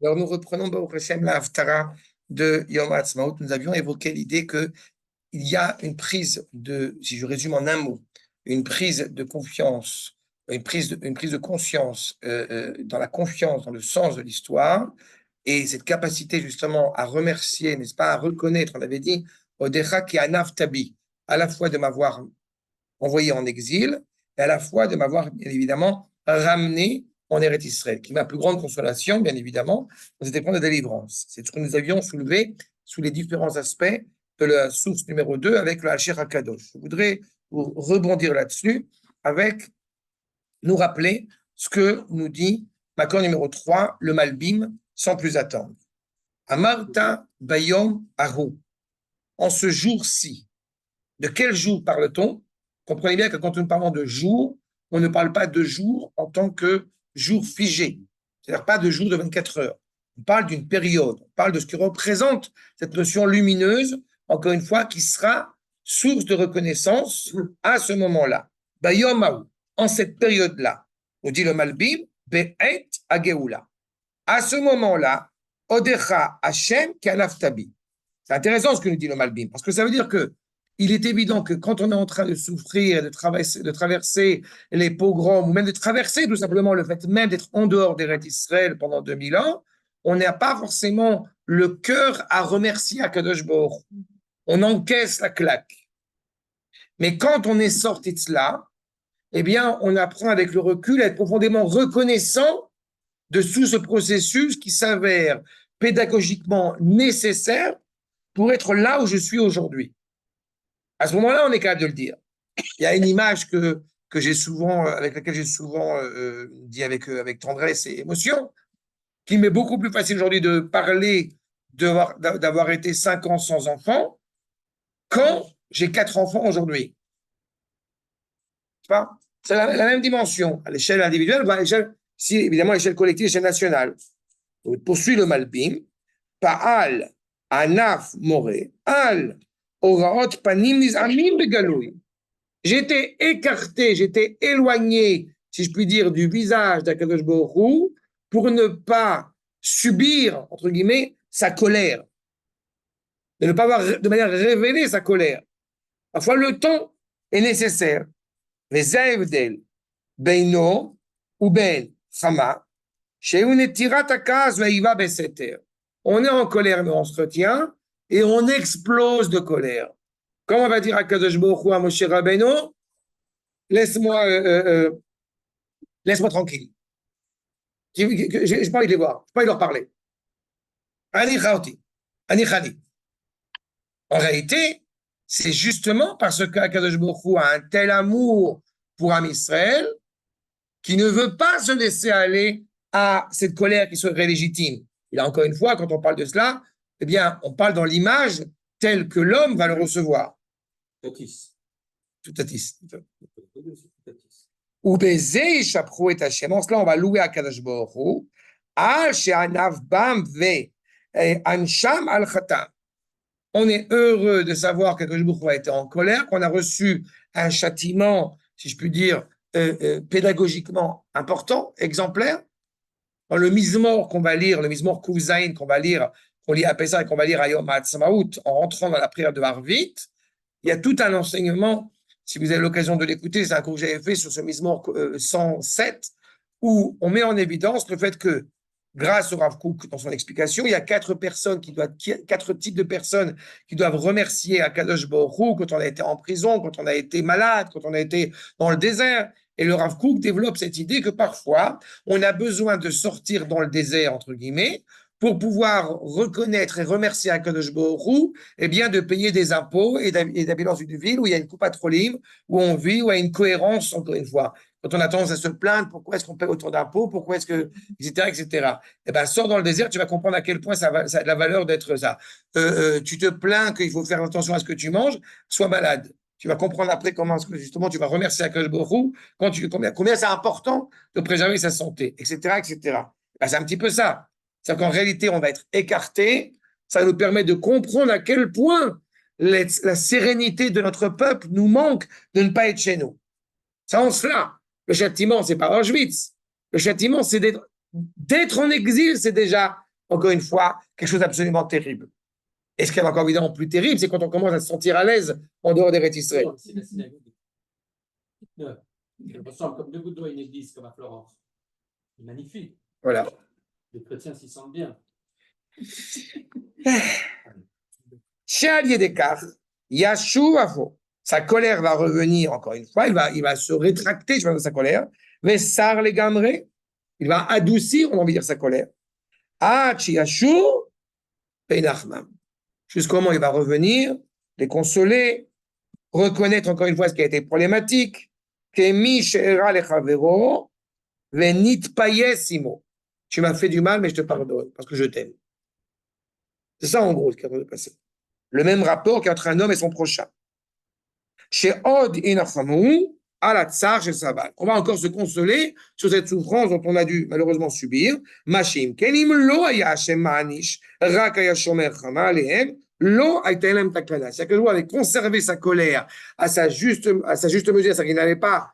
Alors, nous reprenons, Baruch Hashem, la Haftara de Yom HaAtzmaut. Nous avions évoqué l'idée qu'il y a une prise de, si je résume en un mot, une prise de confiance, une prise de conscience dans la confiance, dans le sens de l'histoire, et cette capacité justement à remercier, n'est-ce pas, à reconnaître, on avait dit, Odecha ki anaf tabi, à la fois de m'avoir envoyé en exil, et à la fois de m'avoir, bien évidemment, ramené en Eretz Israël, qui est ma plus grande consolation, bien évidemment, dans cette épreuve de délivrance. C'est ce que nous avions soulevé sous les différents aspects de la source numéro 2 avec le Hacher HaKadosh. Je voudrais rebondir là-dessus avec nous rappeler ce que nous dit Makor numéro 3, le Malbim, sans plus attendre. Amarta Bayom Ahu. En ce jour-ci. De quel jour parle-t-on? Comprenez bien que quand nous parlons de jour, on ne parle pas de jour en tant que jour figé, c'est-à-dire pas de jour de 24 heures. On parle d'une période, on parle de ce qui représente cette notion lumineuse, encore une fois, qui sera source de reconnaissance à ce moment-là. Bayomaou, en cette période-là, nous dit le Malbim, Be'et Ageoula. À ce moment-là, Odecha Hashem Kanaftabi. C'est intéressant ce que nous dit le Malbim, parce que ça veut dire que il est évident que quand on est en train de souffrir, de traverser les pogroms, ou même de traverser tout simplement le fait même d'être en dehors d'Eretz Israël pendant 2000 ans, on n'a pas forcément le cœur à remercier Akadosh Baruch. On encaisse la claque. Mais quand on est sorti de cela, eh bien, on apprend avec le recul à être profondément reconnaissant de tout ce processus qui s'avère pédagogiquement nécessaire pour être là où je suis aujourd'hui. À ce moment-là, on est capable de le dire. Il y a une image que j'ai souvent, avec laquelle j'ai souvent dit avec tendresse et émotion, qu'il m'est beaucoup plus facile aujourd'hui de parler d'avoir été 5 ans sans enfant quand j'ai 4 enfants aujourd'hui. C'est la même dimension, à l'échelle individuelle, si évidemment à l'échelle collective, à l'échelle nationale. Donc, poursuit le Malbim, Pa'al, Anaf, Moré, Al, Oraot, Panim, Nizamim, Begaloui. J'étais écarté, j'étais éloigné, si je puis dire, du visage d'Akadosh Baruch Hu pour ne pas subir, entre guillemets, sa colère. De ne pas avoir de manière révélée sa colère. Parfois, le temps est nécessaire. Mais Zaevdel, Beino, ou Ben, Chama, on est en colère, mais on se retient, et on explose de colère. Comment on va dire à Kadosh Baruch Hu à Moshe Rabbeinu? Laisse-moi tranquille. Je n'ai pas envie de les voir, je n'ai pas envie de leur parler. Ani Khauti, Ani Khani. En réalité, c'est justement parce qu'Akadosh Baruch Hu a un tel amour pour Am Israël qui ne veut pas se laisser aller à cette colère qui serait légitime. Et là, encore une fois, quand on parle de cela, eh bien, on parle dans l'image telle que l'homme va le recevoir. Tatis. Tout tatis. Ou baiser chaprou et Hachem. En cela, on va louer à Kadosh Baruch Hu. Al she'anav bam ve ansham al khatam. On est heureux de savoir que Kadosh Baruch Hu a été en colère, qu'on a reçu un châtiment, si je puis dire, pédagogiquement important, exemplaire. Dans le Mizmor qu'on va lire, le Mizmor Kouzaïn qu'on va lire, qu'on lit à Pessah et qu'on va lire à Yom HaAtzmaut, en rentrant dans la prière de Harvit, il y a tout un enseignement, si vous avez l'occasion de l'écouter, c'est un cours que j'avais fait sur ce Mizmor 107, où on met en évidence le fait que, grâce au Rav Kook, dans son explication, il y a 4 types de personnes qui doivent remercier Akadosh Baruch Hu quand on a été en prison, quand on a été malade, quand on a été dans le désert. Et le Rav Kook développe cette idée que parfois, on a besoin de sortir dans le désert, entre guillemets, pour pouvoir reconnaître et remercier Akadosh Baruch Hu, eh bien, de payer des impôts et d'habiter dans une ville où il y a une coupe patrolim, où on vit, où il y a une cohérence, encore une fois. Quand on a tendance à se plaindre, pourquoi est-ce qu'on paie autant d'impôts, pourquoi est-ce que, etc., etc. Eh bien, sors dans le désert, tu vas comprendre à quel point ça a de la valeur d'être ça. Tu te plains qu'il faut faire attention à ce que tu manges, sois malade. Tu vas comprendre après comment, justement, tu vas remercier Akadosh Baruch Hu, combien c'est important de préserver sa santé, etc., etc. Ben, c'est un petit peu ça. C'est-à-dire qu'en réalité, on va être écarté. Ça nous permet de comprendre à quel point la sérénité de notre peuple nous manque de ne pas être chez nous. Ça en cela. Le châtiment, c'est pas Auschwitz. Le châtiment, c'est d'être d'être en exil, c'est déjà, encore une fois, quelque chose d'absolument terrible. Et ce qui est encore évidemment plus terrible, c'est quand on commence à se sentir à l'aise en dehors des Israël. C'est la synagogue. Elle ressemble comme deux gouttes d'eau à une église, comme à Florence. C'est magnifique. Voilà. Les chrétiens s'y sentent bien. Chez Allié Descartes, Yashou Avo. Sa colère va revenir encore une fois, il va se rétracter de sa colère. Mais Sar les Gamré, il va adoucir, on a envie de dire, sa colère. Ah, Yashou, Peinachmam. Jusqu'au moment où il va revenir, les consoler, reconnaître encore une fois ce qui a été problématique. Kemi She'era Lechavero, Venit Payesimo. Tu m'as fait du mal, mais je te pardonne parce que je t'aime. C'est ça en gros ce qui est en train de passer. Le même rapport qu'entre un homme et son prochain. Chez Od Inachamou, à la tsar chez Saval. On va encore se consoler sur cette souffrance dont on a dû malheureusement subir. Machim, Kenim lo aya Hashem ma'anish, rak aya shomer chama alehem, lo aitelem taklala. C'est-à-dire que le roi avait conservé sa colère à sa juste mesure, c'est-à-dire qu'il n'avait pas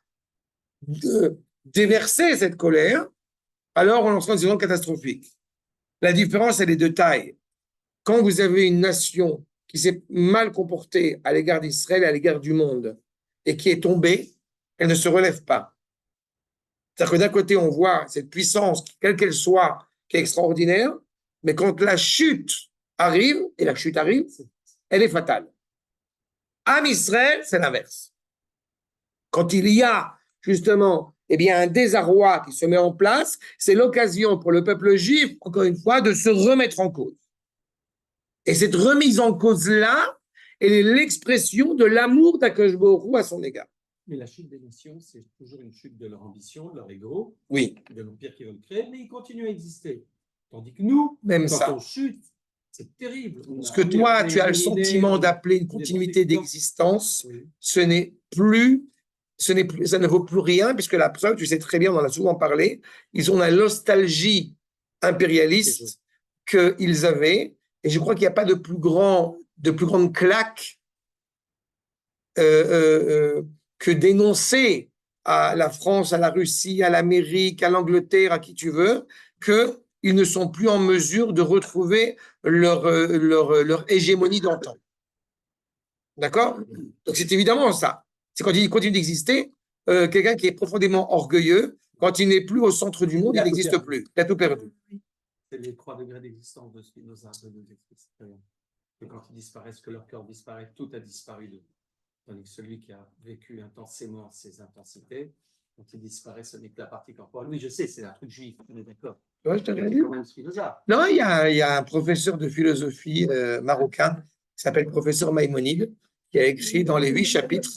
déverser cette colère, alors on en sera une catastrophique. La différence, elle est de taille. Quand vous avez une nation qui s'est mal comportée à l'égard d'Israël et à l'égard du monde, et qui est tombée, elle ne se relève pas. C'est-à-dire que d'un côté, on voit cette puissance, quelle qu'elle soit, qui est extraordinaire, mais quand la chute arrive, et la chute arrive, elle est fatale. Am Israël, c'est l'inverse. Quand il y a justement un désarroi qui se met en place, c'est l'occasion pour le peuple juif, encore une fois, de se remettre en cause. Et cette remise en cause-là, elle est l'expression de l'amour d'Akadosh Baruch Hu à son égard. Mais la chute des nations, c'est toujours une chute de leur ambition, de leur ego, oui, de l'empire qu'ils veulent créer, mais ils continuent à exister. Tandis que nous, même quand ça, on chute, c'est terrible. Parce que toi, tu as le sentiment d'appeler une continuité d'existence, oui. Ça ne vaut plus rien, puisque la preuve, tu sais très bien, on en a souvent parlé, ils ont la nostalgie impérialiste qu'ils avaient, et je crois qu'il n'y a pas de plus grande claque que d'énoncer à la France, à la Russie, à l'Amérique, à l'Angleterre, à qui tu veux, qu'ils ne sont plus en mesure de retrouver leur hégémonie d'antan. D'accord? Donc c'est évidemment ça. C'est quand il continue d'exister, quelqu'un qui est profondément orgueilleux, quand il n'est plus au centre du monde, il n'existe plus. Il a tout perdu. C'est les 3 degrés d'existence de Spinoza, de nos expériences. Et quand ils disparaissent, que leur cœur disparaît, tout a disparu d'eux. Tandis que celui qui a vécu intensément ces intensités, quand il disparaît, ce n'est que la partie corporelle. Oui, je sais, c'est un truc juif, on est d'accord. Ouais, je t'avais dit. Non, il y a un professeur de philosophie marocain qui s'appelle professeur Maïmonide, qui a écrit dans les 8 chapitres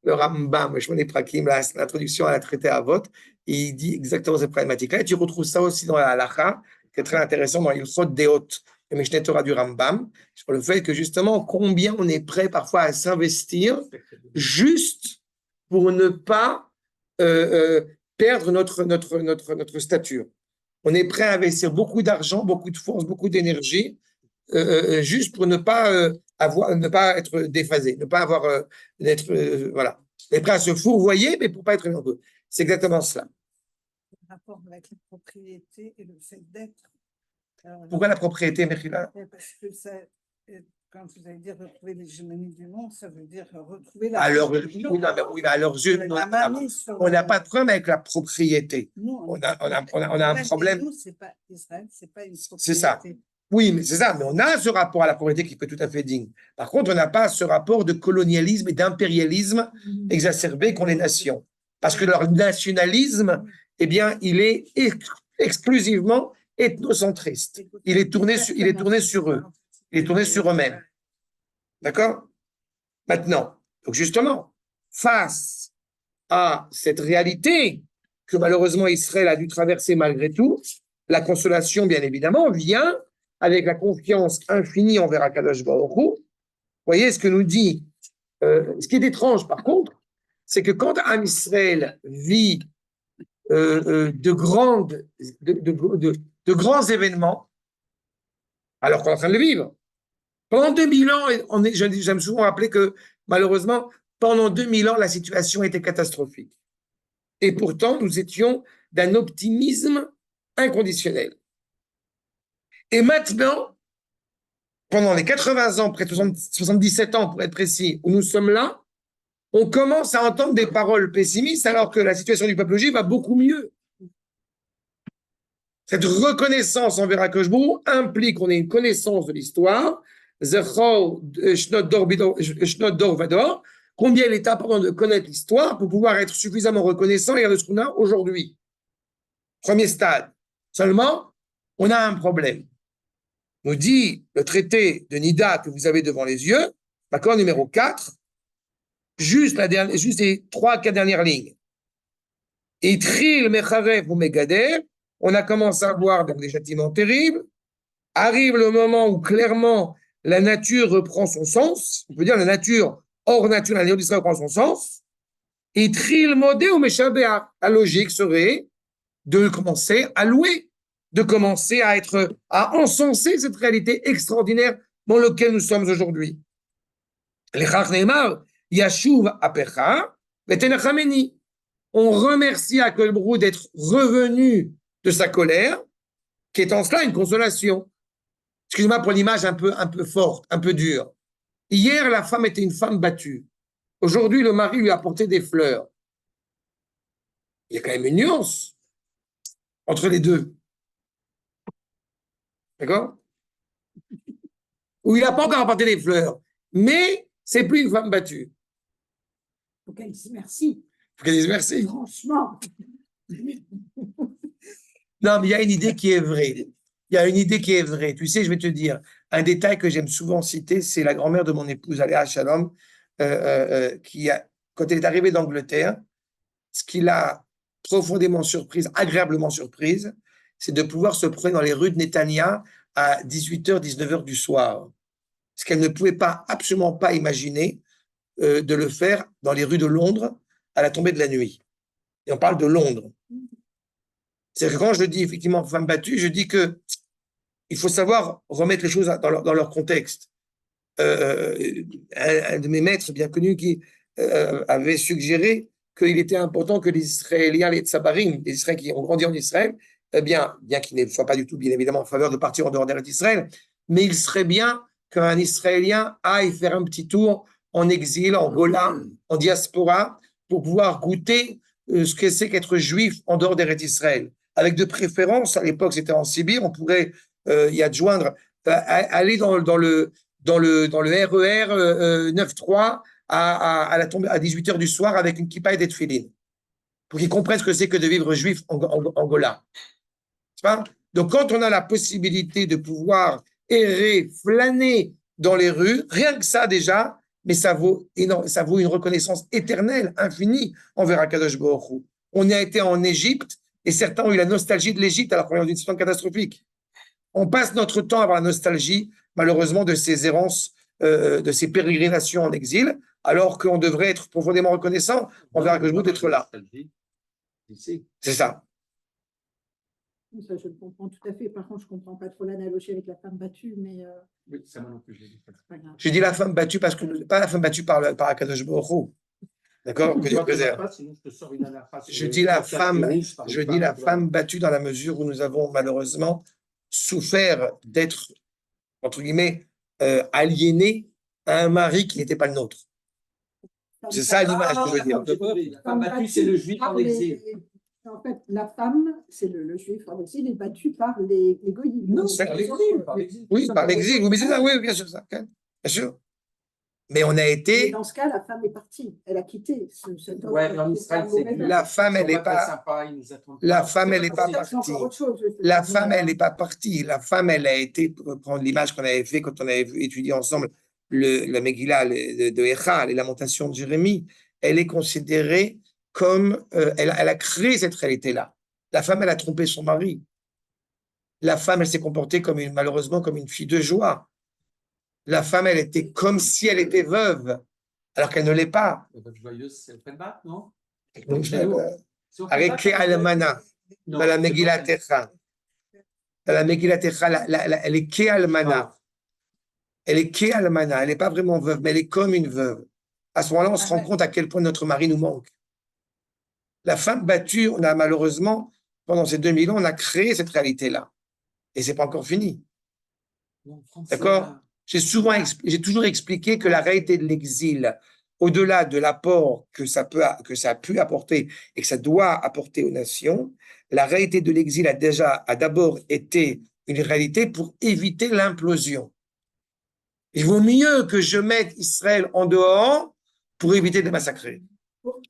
le Rambam, Shmoni Prakim, l'introduction à la traité à vote, il dit exactement cette problématique-là. Et tu retrouves ça aussi dans la Halacha, qui est très intéressant dans l'Ilchot Deot, le Mishneh Torah du Rambam, sur le fait que justement, combien on est prêt parfois à s'investir juste pour ne pas perdre notre stature. On est prêt à investir beaucoup d'argent, beaucoup de force, beaucoup d'énergie, juste pour ne pas ne pas être déphasé, ne pas avoir voilà. On est prêt à se fourvoyer, mais pour pas être heureux. C'est exactement cela. Le rapport avec la propriété et le fait d'être. Pourquoi la propriété, Mechila? Parce que ça, quand vous allez dire retrouver l'hégémonie du monde, ça veut dire retrouver la propriété. Oui, mais à leurs yeux, on n'a pas de problème avec la propriété. Nous, on a un problème. Nous, c'est pas Israël, c'est pas une propriété. C'est ça. Oui, mais c'est ça. Mais on a ce rapport à la propriété qui peut être tout à fait digne. Par contre, on n'a pas ce rapport de colonialisme et d'impérialisme exacerbé qu'ont les nations. Parce que leur nationalisme, eh bien, il est exclusivement ethnocentriste. Il est tourné sur eux. Il est tourné sur eux-mêmes. D'accord? Maintenant, donc justement, face à cette réalité que malheureusement Israël a dû traverser malgré tout, la consolation, bien évidemment, vient avec la confiance infinie envers Akadosh Baruch Hu. Vous voyez ce que nous dit. Ce qui est étrange, par contre, c'est que quand Am Israël vit de grands événements, alors qu'on est en train de le vivre, pendant 2000 ans, j'aime souvent rappeler que malheureusement, pendant 2000 ans, la situation était catastrophique. Et pourtant, nous étions d'un optimisme inconditionnel. Et maintenant, pendant les 80 ans, près de 77 ans pour être précis, où nous sommes là, on commence à entendre des paroles pessimistes alors que la situation du peuple juif va beaucoup mieux. Cette reconnaissance envers Akadosh Baruch Hu implique qu'on ait une connaissance de l'histoire, combien il est important de connaître l'histoire pour pouvoir être suffisamment reconnaissant de ce qu'on a aujourd'hui. Premier stade. Seulement, on a un problème. Nous dit le traité de Nida que vous avez devant les yeux, l'accord numéro 4, juste les 3-4 dernières lignes. Itril mecharev ou megader, on a commencé à voir donc des châtiments terribles. Arrive le moment où clairement la nature reprend son sens. On peut dire la nature hors nature, la nature d'Israël reprend son sens. Itril modé ou meshabéa. La logique serait de commencer à louer, de commencer à encenser cette réalité extraordinaire dans laquelle nous sommes aujourd'hui. L'echach neymar, yashuv apecha, vetenachameni. On remercie Akadosh Baruch Hu d'être revenu de sa colère, qui est en cela une consolation. Excusez-moi pour l'image un peu forte, un peu dure. Hier, la femme était une femme battue. Aujourd'hui, le mari lui a apporté des fleurs. Il y a quand même une nuance entre les deux. D'accord? Ou il n'a pas encore apporté des fleurs, mais c'est plus une femme battue. Faut qu'elle dise merci. Faut qu'elle dise merci. Franchement. Non, mais il y a une idée qui est vraie. Il y a une idée qui est vraie. Tu sais, je vais te dire, un détail que j'aime souvent citer, c'est la grand-mère de mon épouse, Aléa Shalom, quand elle est arrivée d'Angleterre, ce qui l'a profondément surprise, agréablement surprise, c'est de pouvoir se promener dans les rues de Netanya à 18h, 19h du soir. Ce qu'elle ne pouvait absolument pas imaginer de le faire dans les rues de Londres à la tombée de la nuit. Et on parle de Londres. C'est que quand je dis effectivement femme battue, je dis que il faut savoir remettre les choses dans leur contexte. Un de mes maîtres bien connus qui avait suggéré qu'il était important que les Israéliens, les Tsabarim, les Israéliens qui ont grandi en Israël, bien qu'ils ne soient pas du tout, bien évidemment, en faveur de partir en dehors d'Israël, mais il serait bien qu'un Israélien aille faire un petit tour en exil, en Gola, en diaspora, pour pouvoir goûter ce que c'est qu'être juif en dehors d'Israël. Avec de préférence, à l'époque c'était en Sibire, on pourrait y adjoindre, aller dans le RER 9-3 à la tombe à 18h du soir avec une kippa et des tefilines, pour qu'ils comprennent ce que c'est que de vivre juif en Gola. Donc quand on a la possibilité de pouvoir errer, flâner dans les rues, rien que ça déjà, mais ça vaut une reconnaissance éternelle, infinie envers Akadosh Baruch Hu. On a été en Égypte et certains ont eu la nostalgie de l'Égypte alors qu'on est dans une situation catastrophique. On passe notre temps à avoir la nostalgie, malheureusement, de ces errances, de ces pérégrinations en exil, alors qu'on devrait être profondément reconnaissant envers Akadosh Baruch Hu d'être là. C'est ça. Ça, je le comprends tout à fait. Par contre, je ne comprends pas trop l'analogie avec la femme battue, mais... Oui, ça m'a non plus. Je dis la femme battue parce que pas la femme battue par Akadosh Baruch Hu. D'accord? Je dis la femme battue dans la mesure où nous avons malheureusement souffert d'être, entre guillemets, aliénés à un mari qui n'était pas le nôtre. C'est ça l'image que je veux dire. La femme battue, c'est le juif en exil. En fait, la femme, c'est le juif en exil, est battue par les goyim. Non, c'est par l'exil. Oui, par l'exil. Oui, mais c'est ça, oui, bien sûr, ça. Bien sûr. Mais on a été. Et dans ce cas, la femme est partie. Elle a quitté cet homme. Ouais, mais en Israël, c'est la femme, elle n'est pas. La femme, elle n'est pas partie. La femme, elle n'est pas partie. La femme, elle a été, pour prendre l'image qu'on avait fait quand on avait étudié ensemble la Megillah de Echa, les lamentations de Jérémie, elle est considérée comme. Elle a créé cette réalité-là. La femme, elle a trompé son mari. La femme, elle s'est comportée malheureusement comme une fille de joie. La femme, elle était comme si elle était veuve, alors qu'elle ne l'est pas. La veuve joyeuse, c'est Offenbach, non? Avec Almana, dans la Megillah Techa. Dans la Megillah Techa, elle est Almana. Elle est Almana. Elle n'est pas vraiment veuve, mais elle est comme une veuve. À ce moment-là, on se rend compte à quel point notre mari nous manque. La femme battue, on a malheureusement, pendant ces 2000 ans, on a créé cette réalité-là. Et c'est pas encore fini. Non, France, D'accord? J'ai toujours expliqué que la réalité de l'exil, au-delà de l'apport que ça a pu apporter et que ça doit apporter aux nations, la réalité de l'exil a d'abord été une réalité pour éviter l'implosion. Il vaut mieux que je mette Israël en dehors pour éviter de massacrer.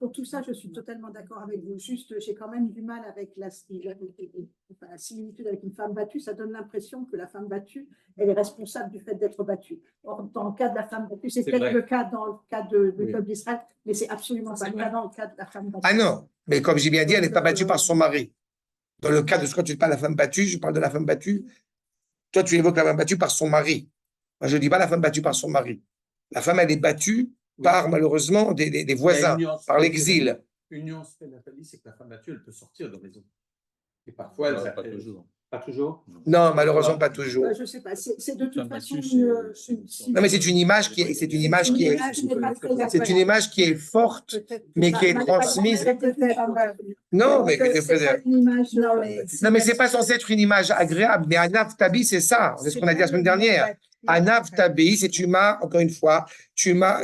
Pour tout ça, je suis totalement d'accord avec vous. Juste, j'ai quand même du mal avec la similitude avec une femme battue. Ça donne l'impression que la femme battue, elle est responsable du fait d'être battue. Or, dans le cas de la femme battue, c'est peut-être le cas dans le cas du peuple d'Israël, mais c'est absolument pas le cas dans le cas de la femme battue. Ah non, mais comme j'ai bien dit, elle n'est pas battue par son mari. Dans le cas de ce que tu parles de la femme battue, je parle de la femme battue. Toi, tu évoques la femme battue par son mari. Moi, je ne dis pas la femme battue par son mari. La femme, elle est battue par, malheureusement, des voisins, par l'exil. Une nuance, Nathalie, c'est que la femme battue, elle peut sortir de maison. Et parfois, elle pas toujours. Pas toujours? Non, malheureusement, pas toujours. Je ne sais pas. C'est de toute façon. Non, mais c'est une image qui est, c'est une image qui est forte, mais qui est transmise. Non, mais non, mais c'est pas censé être une image agréable. Mais Anav Tabi, c'est ça. C'est ce qu'on a dit la semaine dernière. Anav Tabi, c'est tu m'as, encore une fois, tu m'as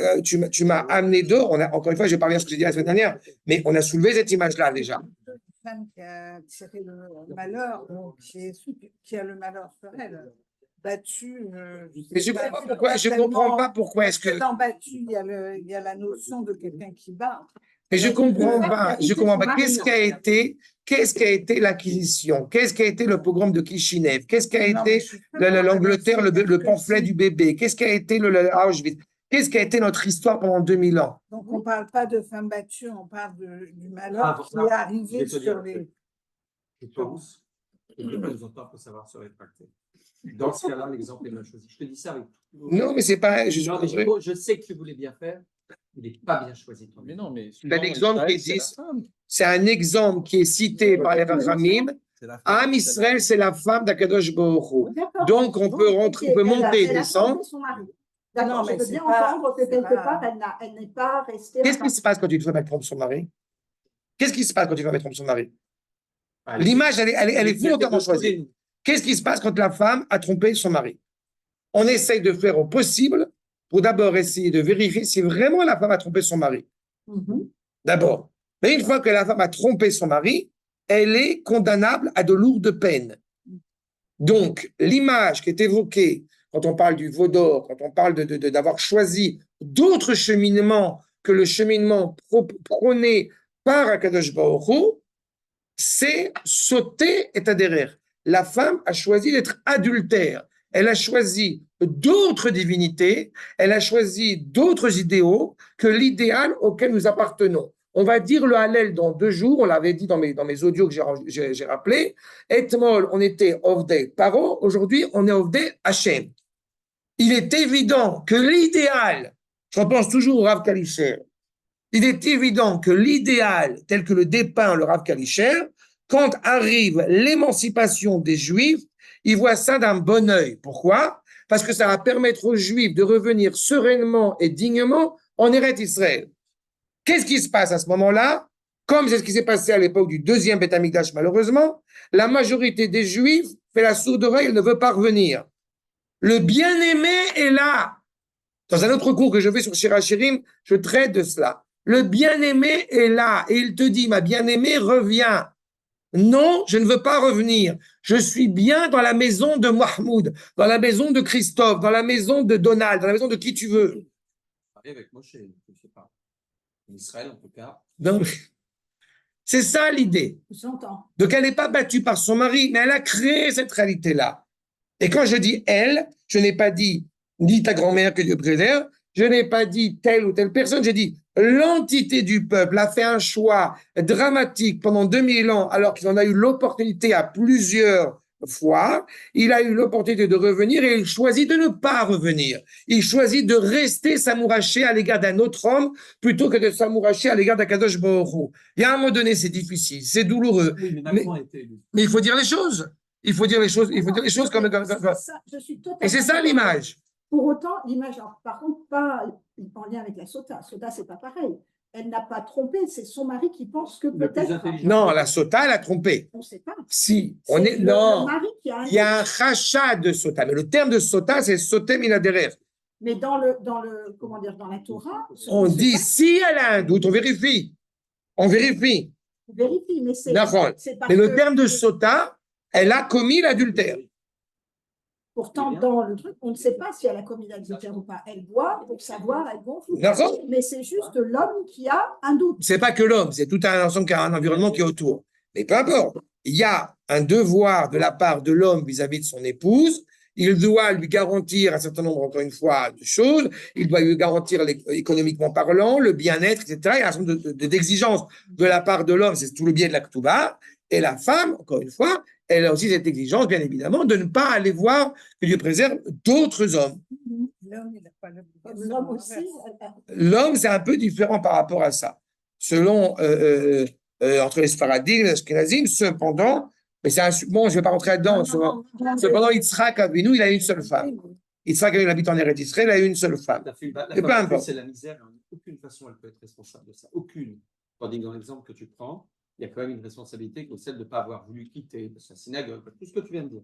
amené d'or. Encore une fois, je vais pas revenir sur ce que j'ai dit la semaine dernière, mais on a soulevé cette image-là déjà. Femme qui a tiré le malheur, donc qui a le malheur sur elle. Battue. Mais je comprends pas pourquoi est-ce que. Dans battu, il y a la notion de quelqu'un qui bat. Mais je comprends pas. Qu'est-ce qui a été l'acquisition? Qu'est-ce qui a été le pogrom de Kishinev? Qu'est-ce qui a été l'Angleterre, le pamphlet du bébé? Qu'est-ce qui a été le Auschwitz? Qu'est-ce qui a été notre histoire pendant 2000 ans? Donc, on ne parle pas de femmes battues, on parle du malheur qui est arrivé sur les. Je pense que de temps en temps, il faut savoir se rétracter. Dans ce cas-là, l'exemple est mal choisi. Je te dis ça avec. Non, mais c'est pas. Je sais que tu voulais bien faire, il n'est pas bien choisi. Mais non, mais. C'est un exemple qui est cité par les Rachamim. Am Israël, c'est la femme d'Akadosh Baruch Hu. Donc, on peut monter et descendre. D'accord, je veux bien entendre que quelque part, elle n'est pas restée. Qu'est-ce qui se passe quand une femme trompe son mari? Qu'est-ce qui se passe quand une femme trompe son mari? L'image, elle est volontairement choisie. Qu'est-ce qui se passe quand la femme a trompé son mari? On essaye de faire au possible pour d'abord essayer de vérifier si vraiment la femme a trompé son mari. D'abord. Mais une fois que la femme a trompé son mari, elle est condamnable à de lourdes peines. Donc, l'image qui est évoquée quand on parle du veau d'or, quand on parle d'avoir choisi d'autres cheminements que le cheminement prôné par Akadosh Baruch Hu, c'est sauter et adhérer. La femme a choisi d'être adultère. Elle a choisi d'autres divinités, elle a choisi d'autres idéaux que l'idéal auquel nous appartenons. On va dire le Hallel dans 2 jours, on l'avait dit dans mes audios que j'ai rappelés. Etmol, on était Ovdei Paro, aujourd'hui on est Ovdei Hashem. Il est évident que l'idéal, je repense toujours au Rav Kalischer, il est évident que l'idéal, tel que le dépeint le Rav Kalischer, quand arrive l'émancipation des Juifs, il voit ça d'un bon œil. Pourquoi? Parce que ça va permettre aux Juifs de revenir sereinement et dignement en Eretz Israël. Qu'est-ce qui se passe à ce moment-là? Comme c'est ce qui s'est passé à l'époque du 2e Beth Amikdash, malheureusement, la majorité des Juifs fait la sourde oreille, elle ne veut pas revenir. Le bien-aimé est là. Dans un autre cours que je fais sur Shir HaShirim, je traite de cela. Le bien-aimé est là et il te dit, ma bien-aimée, reviens. Non, je ne veux pas revenir. Je suis bien dans la maison de Mahmoud, dans la maison de Christophe, dans la maison de Donald, dans la maison de qui tu veux. Avec Moshe, je ne sais pas. En Israël, en tout cas. Donc, c'est ça l'idée. Donc, elle n'est pas battue par son mari, mais elle a créé cette réalité-là. Et quand je dis elle, je n'ai pas dit ni ta grand-mère que Dieu préserve, je n'ai pas dit telle ou telle personne, j'ai dit l'entité du peuple a fait un choix dramatique pendant 2000 ans, alors qu'il en a eu l'opportunité à plusieurs fois. Il a eu l'opportunité de revenir et il choisit de ne pas revenir. Il choisit de rester s'amouracher à l'égard d'un autre homme plutôt que de s'amouracher à l'égard d'Akadosh Baruch Hu. Il y a un moment donné, c'est difficile, c'est douloureux. Oui, mais il faut dire les choses. Il faut dire les choses, comme. Et c'est ça l'image. Pour autant, l'image, par contre, pas en lien avec la sota. Sota, c'est pas pareil. elle n'a pas trompé, c'est son mari qui pense que Le plus peut-être. intelligent. Non, la sota, elle a trompé. On ne sait pas. Si, C'est on est. le Non, mari qui a un il y a doute. un rachat de sota. Mais le terme de sota, c'est soté minaderer. Mais comment dire, dans la Torah, ce On qui se dit passe, si elle a un doute, on vérifie. On vérifie. on vérifie, mais c'est D'accord. c'est parce Mais le que terme de sota, elle a commis l'adultère. pourtant, dans le truc, on ne sait pas si elle a commis l'adultère ou pas. Elle boit pour savoir, elle gonfle. ou pas. D'accord. Mais c'est juste l'homme qui a un doute. C'est pas que l'homme, c'est tout un ensemble, un environnement qui est autour. Mais peu importe, il y a un devoir de la part de l'homme vis-à-vis de son épouse. Il doit lui garantir un certain nombre, encore une fois, de choses. Il doit lui garantir économiquement parlant, le bien-être, etc. Il y a un certain nombre d'exigences de la part de l'homme, c'est tout le biais de la Ketouba. Et la femme, encore une fois, elle a aussi cette exigence, bien évidemment, de ne pas aller voir, que Dieu préserve, d'autres hommes. L'homme, il n'a pas l'obligation. L'homme aussi. L'homme, c'est un peu différent par rapport à ça. Selon, entre les Sfaradim et les Ashkenazim, cependant, mais bon, je ne vais pas rentrer là-dedans. Cependant, Yitzhak Avinu, il a une seule femme. Yitzhak Avinu habite en Eretz Israël, il a une seule femme. La Et peu femme, importe. c'est la misère. En aucune façon, elle peut être responsable de ça. Aucune. Tandis que dans l'exemple que tu prends, il y a quand même une responsabilité qui est celle de ne pas avoir voulu quitter sa synagogue, tout ce que tu viens de dire.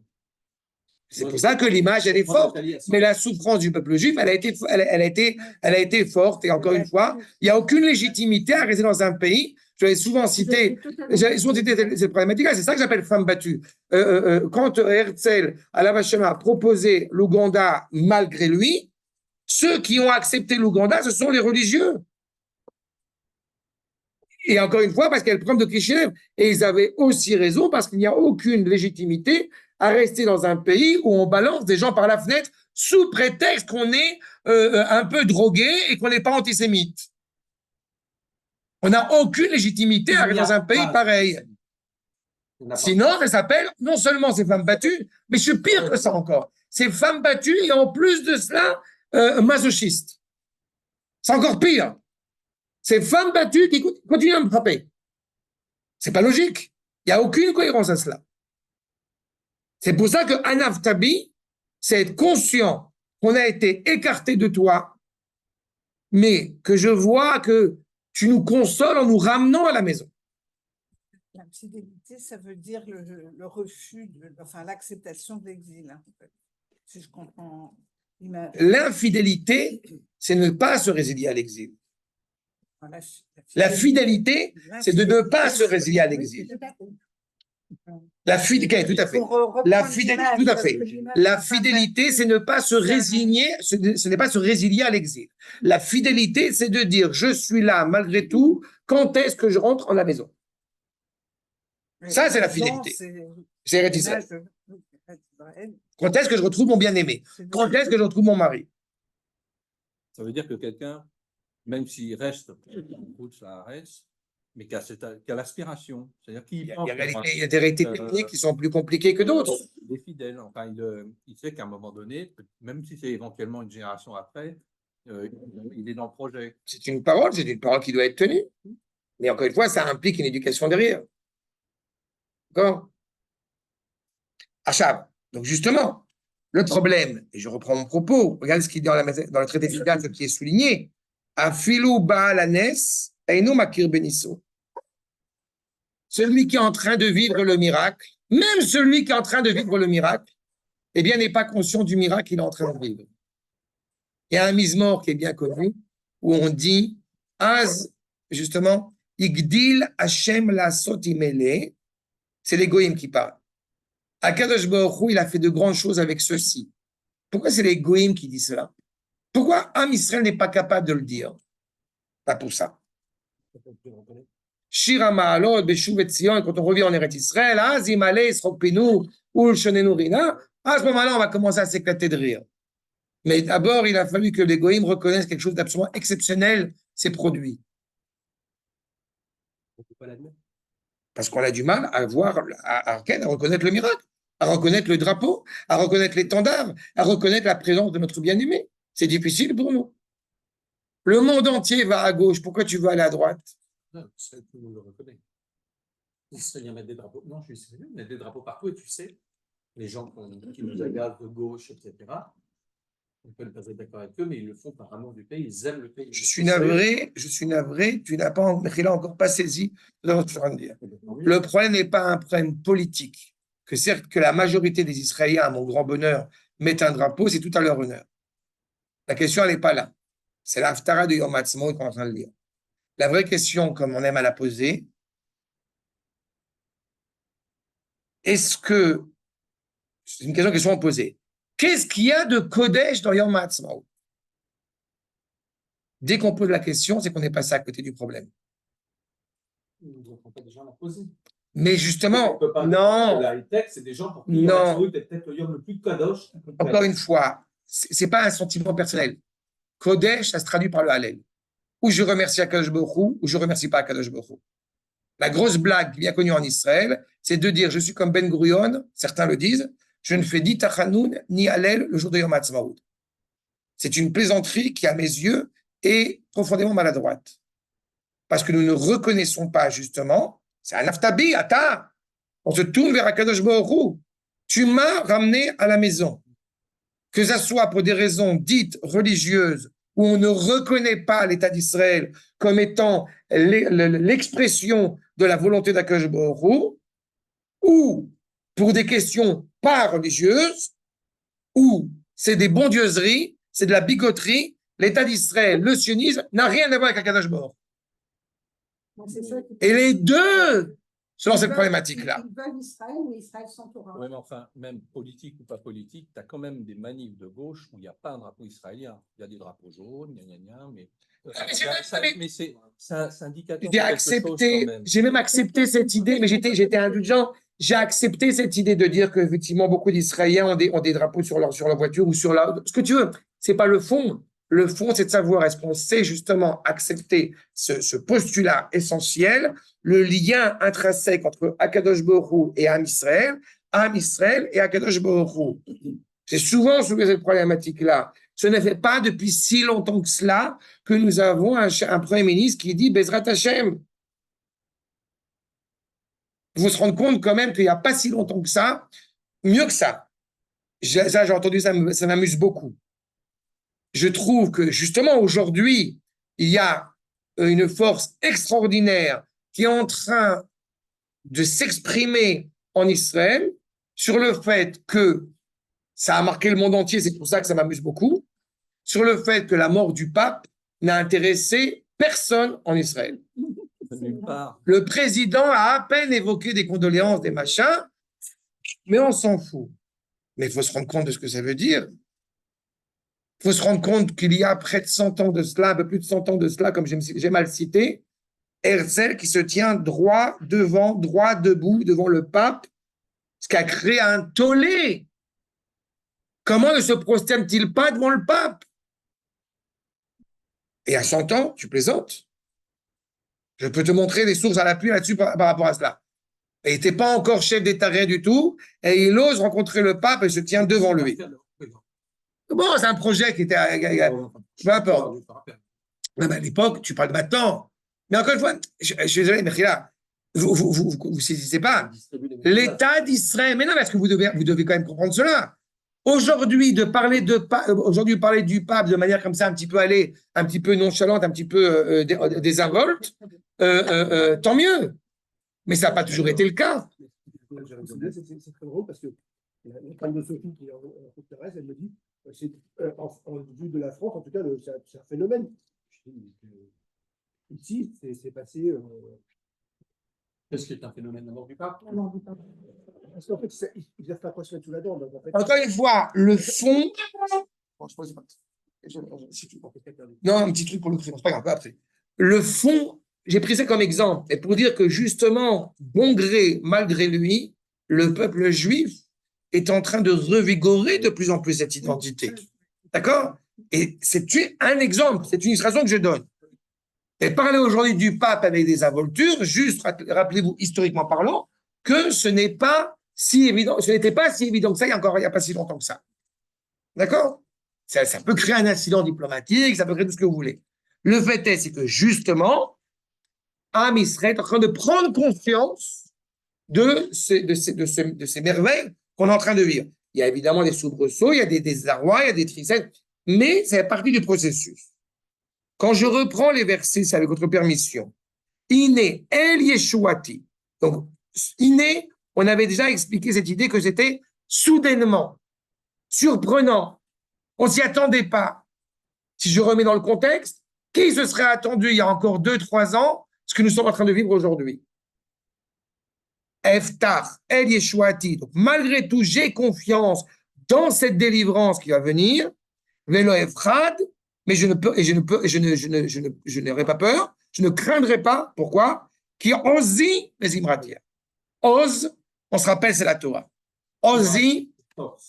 C'est pour ça que l'image, elle est forte. Mais la souffrance du peuple juif, elle a été forte. Et encore une fois, il n'y a aucune légitimité à rester dans un pays. J'avais souvent cité cette problématique-là. C'est ça que j'appelle femme battue. Quand Herzl, à la Vachema, a proposé l'Ouganda malgré lui, ceux qui ont accepté l'Ouganda, ce sont les religieux. Et encore une fois, parce qu'il y a le problème de Kishinev. Et ils avaient aussi raison, parce qu'il n'y a aucune légitimité à rester dans un pays où on balance des gens par la fenêtre sous prétexte qu'on est un peu drogué et qu'on n'est pas antisémite. On n'a aucune légitimité à rester dans un pays pareil. Sinon, ça s'appelle, non seulement ces femmes battues, mais je suis pire que ça encore. Ces femmes battues et en plus de cela, masochistes. C'est encore pire. Ces femmes battues qui continuent à me frapper. C'est pas logique. Il n'y a aucune cohérence à cela. C'est pour ça que Anaftabi, c'est être conscient qu'on a été écarté de toi, mais que je vois que tu nous consoles en nous ramenant à la maison. La fidélité, ça veut dire le refus, enfin l'acceptation de l'exil, hein, en fait. Si je comprends. L'infidélité, c'est ne pas se résilier à l'exil. La fidélité, c'est de ne pas se résilier à l'exil. La fidélité, tout à fait. La fidélité, tout à fait. La fidélité, c'est ne pas se résigner, ce n'est pas se résilier à l'exil. La fidélité, c'est de dire, je suis là malgré tout, quand est-ce que je rentre en la maison? Ça, c'est la fidélité. C'est réticent. Quand est-ce que je retrouve mon bien-aimé? Quand est-ce que je retrouve mon mari? Ça veut dire que quelqu'un, même s'il reste ça reste, mais qui a l'aspiration. C'est-à-dire qu'il il y a des réalités techniques qui sont plus compliquées que d'autres. Il est fidèle. Enfin, il sait qu'à un moment donné, même si c'est éventuellement une génération après, il est dans le projet. C'est une parole qui doit être tenue. Mais encore une fois, ça implique une éducation derrière. D'accord? Achab. Donc justement, le problème, et je reprends mon propos, regarde ce qui est dans le traité de Fidat qui est souligné. Afilou ba'alanes einu makir benisso. Celui qui est en train de vivre le miracle, même celui qui est en train de vivre le miracle, eh bien, n'est pas conscient du miracle qu'il est en train de vivre. Il y a un mizmor qui est bien connu, où on dit, Az, justement, Igdil Hashem la sotimele, c'est les goïms qui parlent. Akadosh Baruch Hu, il a fait de grandes choses avec ceci. Pourquoi c'est les goïms qui disent cela? Pourquoi Am Israël n'est pas capable de le dire? Pas pour ça. Shira Ma'alot, Beshuv et Zion, quand on revient en Eretz Israël, Azimale, Sropinu, Ul Shonenu Rina, à ce moment-là, on va commencer à s'éclater de rire. Mais d'abord, il a fallu que les goïms reconnaissent quelque chose d'absolument exceptionnel, ces produits. Parce qu'on a du mal à voir, à reconnaître le miracle, à reconnaître le drapeau, à reconnaître l'étendard, à reconnaître la présence de notre bien-aimé. C'est difficile pour nous. Le monde entier va à gauche, pourquoi tu veux aller à droite? Non, tout le monde le reconnaît. Israéliens mettent des drapeaux. Non, je suis israélien, mettre des drapeaux partout et tu sais, les gens qui nous agacent de gauche, etc., On peut ne pas être d'accord avec eux, mais ils le font par amour du pays, ils aiment le pays. Je suis navré, tu n'as pas, Mechila, encore pas saisi ce que je suis en train de dire. Le problème n'est pas un problème politique, que certes que la majorité des Israéliens, à mon grand bonheur, mettent un drapeau, c'est tout à leur honneur. La question, elle n'est pas là. C'est l'Haftara de Yom Ha'atzmaut qu'on est en train de lire. La vraie question, comme on aime à la poser, est-ce que, c'est une question qui est souvent posée, qu'est-ce qu'il y a de Kodesh dans Yom Ha'atzmaut? Dès qu'on pose la question, c'est qu'on est passé à côté du problème. Donc, on peut déjà la poser. Mais justement, On peut pas non, la high-tech, c'est des gens pour qui Non. Yom Ha'atzmaut est peut-être le yom le plus kadosh. encore une fois, c'est pas un sentiment personnel. Kodesh, ça se traduit par le Hallel. Ou je remercie Akadosh Baruch Hu, ou je remercie pas Akadosh Baruch Hu. La grosse blague bien connue en Israël, c'est de dire je suis comme Ben Gurion, certains le disent, je ne fais ni Tachanoun ni Hallel le jour de Yom Ha'atzmaut. C'est une plaisanterie qui, à mes yeux, est profondément maladroite. Parce que nous ne reconnaissons pas justement, c'est un aftabi, ata, on se tourne vers Akadosh Baruch Hu. Tu m'as ramené à la maison. Que ça soit pour des raisons dites religieuses, où on ne reconnaît pas l'État d'Israël comme étant l'expression de la volonté d'Akadosh Baruch Hu, ou pour des questions pas religieuses, où c'est des bondieuseries, c'est de la bigoterie, l'État d'Israël, le sionisme, n'a rien à voir avec Akadosh Baruch Hu. Et les deux sont dans cette problématique-là. Ils veulent Israël, mais Israël sans Torah. Oui, mais enfin, même politique ou pas politique, tu as quand même des manifs de gauche où il n'y a pas un drapeau israélien. Il y a des drapeaux jaunes, mais c'est un indicateur. J'ai même accepté cette idée, mais j'étais indulgent. J'ai accepté cette idée de dire qu'effectivement, beaucoup d'Israéliens ont des drapeaux sur leur voiture ou sur ce que tu veux. C'est pas le fond. Le fond, c'est de savoir est-ce qu'on sait justement accepter ce postulat essentiel, le lien intrinsèque entre Akadosh Baruch Hu et Am Israël et Akadosh Baruch Hu. C'est souvent soulevé cette problématique-là. Ce ne fait pas depuis si longtemps que cela que nous avons un Premier ministre qui dit Bezrat Hashem. Il faut se rendre compte quand même qu'il n'y a pas si longtemps que ça, mieux que ça. J'ai entendu ça, ça m'amuse beaucoup. Je trouve que justement aujourd'hui, il y a une force extraordinaire qui est en train de s'exprimer en Israël sur le fait que ça a marqué le monde entier, c'est pour ça que ça m'amuse beaucoup, sur le fait que la mort du pape n'a intéressé personne en Israël. Le président a à peine évoqué des condoléances, des machins, mais on s'en fout. Mais il faut se rendre compte de ce que ça veut dire. Il faut se rendre compte qu'il y a près de 100 ans de cela, un peu plus de 100 ans de cela, comme j'ai mal cité, Herzl qui se tient droit debout devant le pape, ce qui a créé un tollé. Comment ne se prosterne-t-il pas devant le pape? Et à 100 ans, tu plaisantes. Je peux te montrer des sources à l'appui là-dessus par rapport à cela. Et il n'était pas encore chef d'État, rien du tout, et il ose rencontrer le pape et se tient devant lui. Bon, c'est un projet qui était... peu importe. À l'époque, tu parles de maintenant. Mais encore une fois, je suis désolé, mais là, vous saisissez pas. L'État d'Israël, mais non, parce que vous devez quand même comprendre cela. Aujourd'hui, parler du pape de manière comme ça, un petit peu nonchalante, un petit peu désinvolte, tant mieux. Mais ça n'a pas toujours été le cas. C'est très drôle parce que la femme de Sophie qui est en Thérèse, elle me dit c'est en vue de la France, en tout cas, c'est un phénomène. Ici, c'est passé. Qu'est-ce qui est un phénomène de mort du pape? Parce qu'en fait, ils n'arrivent pas à se mettre sous la dent. Donc en fait, encore une fois, le fond. Non, un petit truc pour le créer, c'est pas grave, après. Le fond, j'ai pris ça comme exemple, et pour dire que justement, bon gré, malgré lui, le peuple juif est en train de revigorer de plus en plus cette identité. D'accord? Et c'est un exemple, c'est une illustration que je donne. Et parler aujourd'hui du pape avec des involtures, juste rappelez-vous, historiquement parlant, que ce n'était pas si évident que ça il n'y a pas si longtemps que ça. D'accord? Ça peut créer un incident diplomatique, ça peut créer tout ce que vous voulez. Le fait est, c'est que justement, Am Israël est en train de prendre conscience de ces merveilles qu'on est en train de vivre. Il y a évidemment des soubresauts, il y a des désarrois, il y a des tristesses. mais ça fait partie du processus. Quand je reprends les versets, c'est avec votre permission. Iné, El Yeshuati. Donc, Iné, on avait déjà expliqué cette idée que c'était soudainement, surprenant. On ne s'y attendait pas. Si je remets dans le contexte, qui se serait attendu il y a encore 2-3 ans ce que nous sommes en train de vivre aujourd'hui? Eftach, El Yeshuati. Donc, malgré tout, j'ai confiance dans cette délivrance qui va venir. Velo Efrad, mais je n'aurai pas peur, je ne craindrai pas. Pourquoi? Qui osi les imratia. Ose, on se rappelle, c'est la Torah. Osi,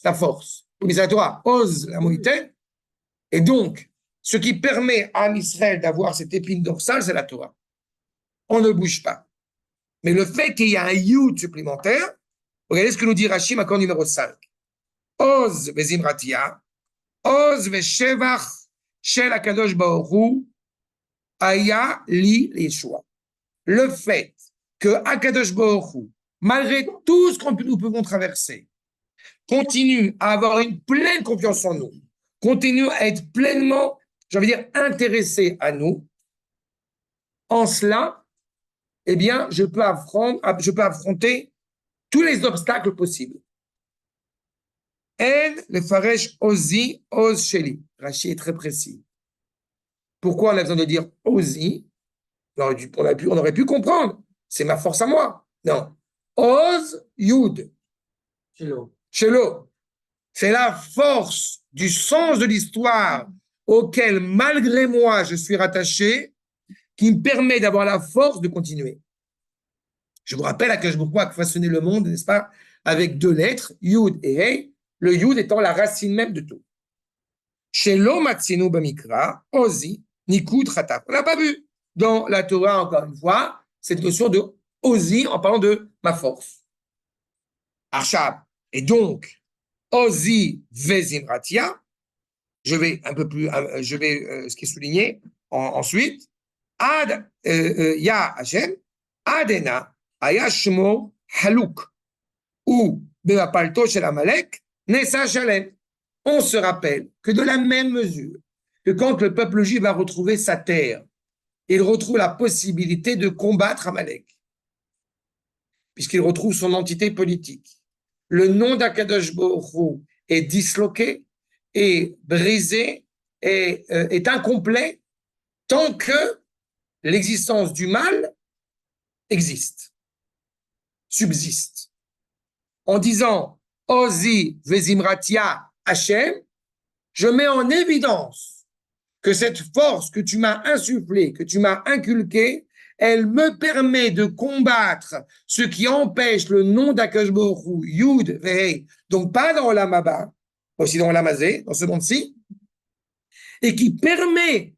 la force. Mais c'est la Torah. Ose, la monité. Et donc, ce qui permet à Israël d'avoir cette épine dorsale, c'est la Torah. On ne bouge pas. Mais le fait qu'il y a un yud supplémentaire, regardez ce que nous dit Rashi, accord numéro 5. Oz vezimratia, oz veshevach shel akadosh baruch hu, aya li Yeshua. Le fait que Akadosh baruch hu, malgré tout ce que nous pouvons traverser, continue à avoir une pleine confiance en nous, continue à être pleinement, j'ai envie de dire, intéressé à nous, en cela, eh bien, je peux affronter tous les obstacles possibles. En le faresh ozi oz sheli. Rashi est très précis. Pourquoi on a besoin de dire ozi? On aurait pu comprendre. C'est ma force à moi. Non. Oz yud. Shelo. C'est la force du sens de l'histoire auquel, malgré moi, je suis rattaché, qui me permet d'avoir la force de continuer. Je vous rappelle à que je vous crois façonner le monde, n'est-ce pas, avec 2 lettres, Yud et Hey, le Yud étant la racine même de tout. Shelo matzinu bamikra, ozi, nikud chataf. On n'a pas vu dans la Torah, encore une fois, cette notion de ozi en parlant de ma force. Arshab. Et donc, ozi vezimratia, je vais un peu plus, ce qui est souligné ensuite, Ad Ya Hashem, Adena, Aya Shmo Haluk, ou Bemapalto Shel Amalek, Nessa Shalem. On se rappelle que de la même mesure que quand le peuple juif va retrouver sa terre, il retrouve la possibilité de combattre Amalek, puisqu'il retrouve son entité politique. Le nom d'Akadosh Baruch Hu est disloqué, est brisé, est incomplet, tant que l'existence du mal existe, subsiste. En disant Ozi Vezimratia Hashem, je mets en évidence que cette force que tu m'as insufflée, que tu m'as inculquée, elle me permet de combattre ce qui empêche le nom d'Akadosh Baruch Hu, Yud, Vehei, donc pas dans Olam Haba, aussi dans Olam Hazé, dans ce monde-ci, et qui permet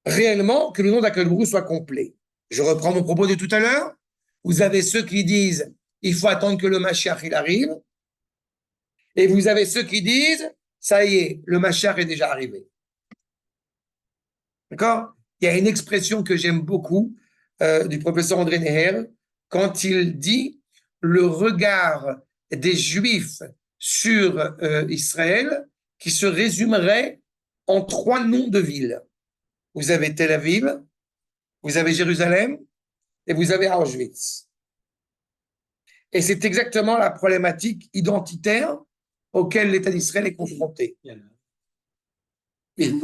réellement que le nom d'Akadosh Baruch Hu soit complet. Je reprends mon propos de tout à l'heure. Vous avez ceux qui disent il faut attendre que le Mashiach il arrive, et vous avez ceux qui disent ça y est, le Mashiach est déjà arrivé. D'accord? Il y a une expression que j'aime beaucoup du professeur André Neher quand il dit le regard des Juifs sur Israël qui se résumerait en 3 noms de villes. Vous avez Tel Aviv, vous avez Jérusalem et vous avez Auschwitz. Et c'est exactement la problématique identitaire auquel l'État d'Israël est confronté. Oui.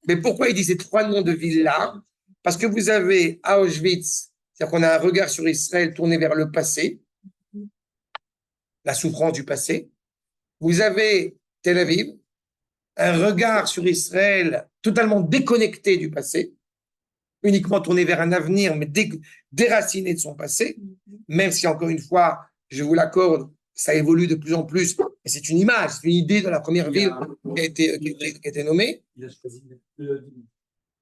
Mais pourquoi il dit ces 3 noms de villes-là? Parce que vous avez Auschwitz, c'est-à-dire qu'on a un regard sur Israël tourné vers le passé, la souffrance du passé. Vous avez Tel Aviv, un regard sur Israël totalement déconnecté du passé, uniquement tourné vers un avenir, mais déraciné de son passé, même si, encore une fois, je vous l'accorde, ça évolue de plus en plus, et c'est une image, c'est une idée de la première ville qui a été nommée.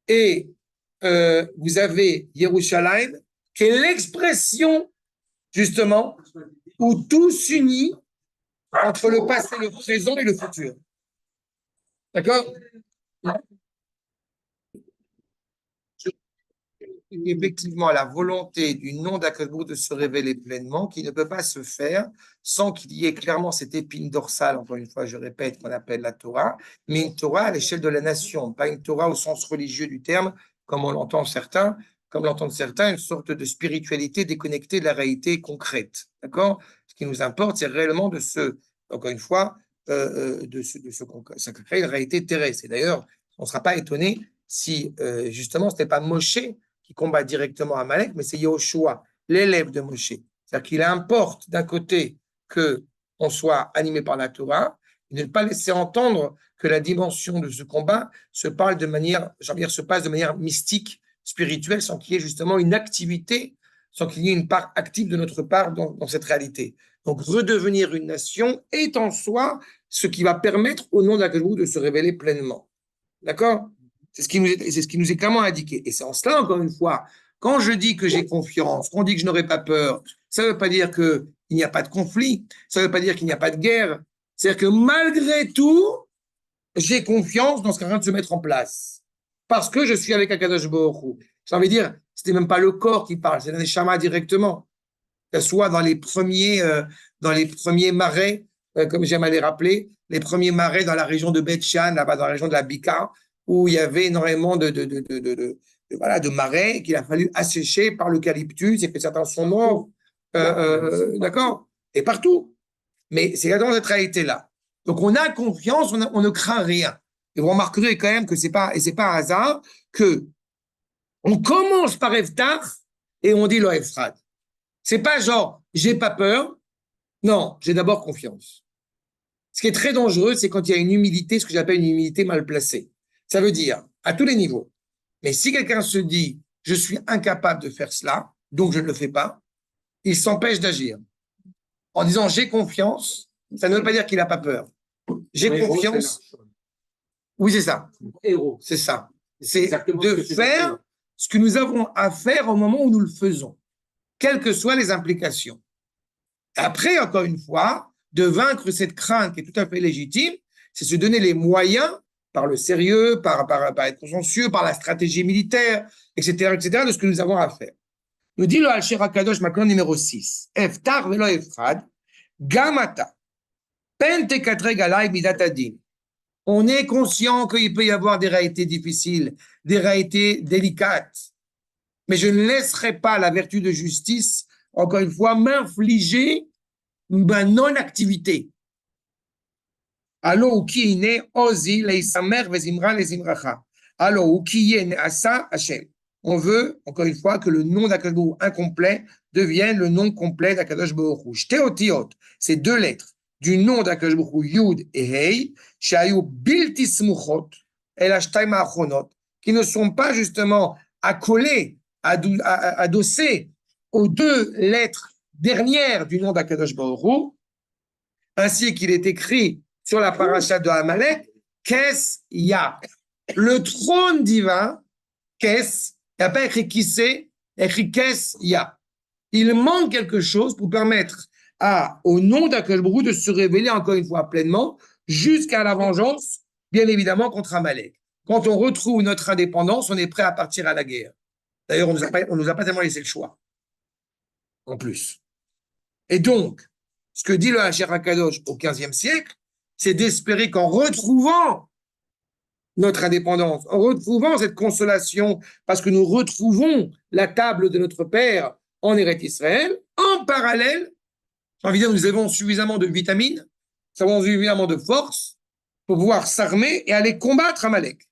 Et vous avez Yerushalayim, qui est l'expression, justement, où tout s'unit entre le passé, le présent et le futur. D'accord? effectivement la volonté du nom d'Akadosh de se révéler pleinement, qui ne peut pas se faire sans qu'il y ait clairement cette épine dorsale, encore une fois, je répète, qu'on appelle la Torah, mais une Torah à l'échelle de la nation, pas une Torah au sens religieux du terme, comme on l'entend certains, comme l'entendent certains, une sorte de spiritualité déconnectée de la réalité concrète. D'accord? Ce qui nous importe, c'est réellement de se, encore une fois, de se créer une réalité terrestre. Et d'ailleurs, on ne sera pas étonné si justement ce n'est pas Moshe qui combat directement Amalek, mais c'est Yahushua, l'élève de Moshe. C'est-à-dire qu'il importe d'un côté qu'on soit animé par la Torah, et ne pas laisser entendre que la dimension de ce combat se passe de manière mystique, spirituelle, sans qu'il y ait justement une activité, sans qu'il y ait une part active de notre part dans cette réalité. Donc, redevenir une nation est en soi ce qui va permettre au nom d'Akadosh de se révéler pleinement. D'accord? C'est ce qui nous est clairement indiqué. Et c'est en cela, encore une fois, quand je dis que j'ai confiance, qu'on dit que je n'aurai pas peur, ça ne veut pas dire qu'il n'y a pas de conflit, ça ne veut pas dire qu'il n'y a pas de guerre. C'est-à-dire que malgré tout, j'ai confiance dans ce qui est en train de se mettre en place. Parce que je suis avec Akadosh Baruch Hu. J'ai envie de dire, ce n'était même pas le corps qui parle, c'est le Neshama directement. Que ce soit dans les premiers marais, comme j'aime à les rappeler, les premiers marais dans la région de Beth-Shan, là-bas dans la région de la Bika, où il y avait énormément de marais qu'il a fallu assécher par l'eucalyptus et que certains sont morts, d'accord, et partout. Mais c'est exactement cette réalité-là. Donc on a confiance, on ne craint rien. Et vous remarquerez quand même que c'est pas un hasard que on commence par Eftach et on dit lo Efrad. C'est pas genre j'ai pas peur. Non, j'ai d'abord confiance. Ce qui est très dangereux, c'est quand il y a une humilité, ce que j'appelle une humilité mal placée. Ça veut dire, à tous les niveaux, mais si quelqu'un se dit « je suis incapable de faire cela, donc je ne le fais pas », il s'empêche d'agir. En disant « j'ai confiance », ça ne veut pas dire qu'il n'a pas peur. J'ai confiance. Oui, c'est ça. Héros. C'est ça. C'est de faire ce que nous avons à faire au moment où nous le faisons, quelles que soient les implications. Après, encore une fois, de vaincre cette crainte qui est tout à fait légitime, c'est se donner les moyens par le sérieux, par être consciencieux, par la stratégie militaire, etc., de ce que nous avons à faire. Nous dit le Alcher HaKadosh, maintenant numéro 6. Eftar velo efrad, gamata, pente katre galai midatadin. On est conscient qu'il peut y avoir des réalités difficiles, des réalités délicates. Mais je ne laisserai pas la vertu de justice, encore une fois, m'infliger ma non-activité. Allo ukiine ozi leisamer vezimra lezimracha. Allo ukiine asa Hashem. On veut, encore une fois, que le nom d'Akadosh Baruch Hu incomplet devienne le nom complet d'Akadosh Baruch Hu. Shteotiot, ces deux lettres du nom d'Akadosh Baruch Hu, Yud et Hei, shayu bilti smuchot, el hashtayma achronot, qui ne sont pas justement accolés, adossés aux deux lettres dernières du nom d'Akadosh Baruch Hu, ainsi qu'il est écrit sur la paracha de Amalek, Kes Ya. Le trône divin, Kes, il n'y a pas écrit qui c'est, écrit Kes Ya. Il manque quelque chose pour permettre au nom d'Akadosh Baruch Hu de se révéler encore une fois pleinement jusqu'à la vengeance, bien évidemment, contre Amalek. Quand on retrouve notre indépendance, on est prêt à partir à la guerre. D'ailleurs, on ne nous a pas tellement laissé le choix. En plus. Et donc, ce que dit le Hacher HaKadosh au XVe siècle, c'est d'espérer qu'en retrouvant notre indépendance, en retrouvant cette consolation, parce que nous retrouvons la table de notre Père en Eretz Israël, en parallèle, j'ai envie de dire, nous avons suffisamment de vitamines, nous avons suffisamment de force pour pouvoir s'armer et aller combattre Amalek.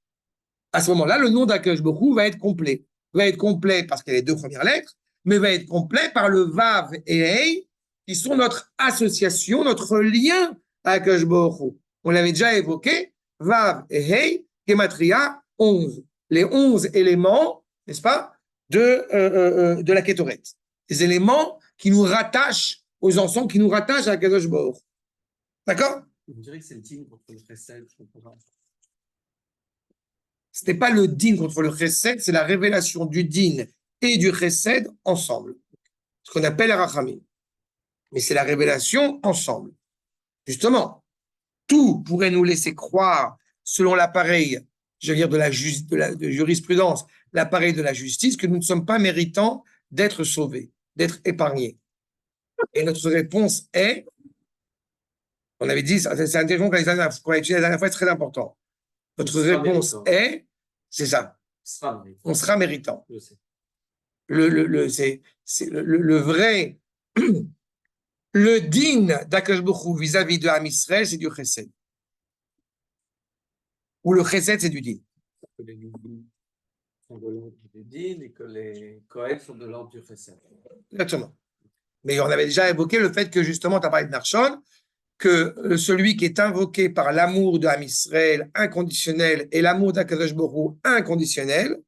À ce moment-là, le nom d'Akadosh Baruch Hu va être complet. Va être complet parce qu'il y a les deux premières lettres, mais va être complet par le Vav et Hey, qui sont notre association, notre lien avec Akadosh Baruch Hu. On l'avait déjà évoqué, Vav et Hey, Gematria 11. Les 11 éléments, n'est-ce pas, de la Kétoret. Les éléments qui nous rattachent aux ensembles, qui nous rattachent à Akadosh Baruch Hu. D'accord? Vous direz que c'est le digne contre le chesed, je comprends pas. Ce n'est pas le din contre le chesed, c'est la révélation du din et du chesed ensemble. Ce qu'on appelle la rachamim. Mais c'est la révélation ensemble. Justement, tout pourrait nous laisser croire, selon l'appareil, je veux dire de jurisprudence, l'appareil de la justice, que nous ne sommes pas méritants d'être sauvés, d'être épargnés. Et notre réponse est, on avait dit, c'est un terme qu'on a utilisé la dernière fois, c'est très important. Notre réponse est, c'est ça, on sera méritant. C'est le vrai, le din d'Akadosh Baruch Hu vis-à-vis de Am Israël, c'est du chesed. Ou le chesed, c'est du din. Que les Lévites sont de l'ordre du din et que les Kohen sont de l'ordre du chesed. Exactement. Mais on avait déjà évoqué le fait que justement, tu as parlé de Narshon, que celui qui est invoqué par l'amour de Am Israël inconditionnel et l'amour d'Akadosh Baruch Hu inconditionnel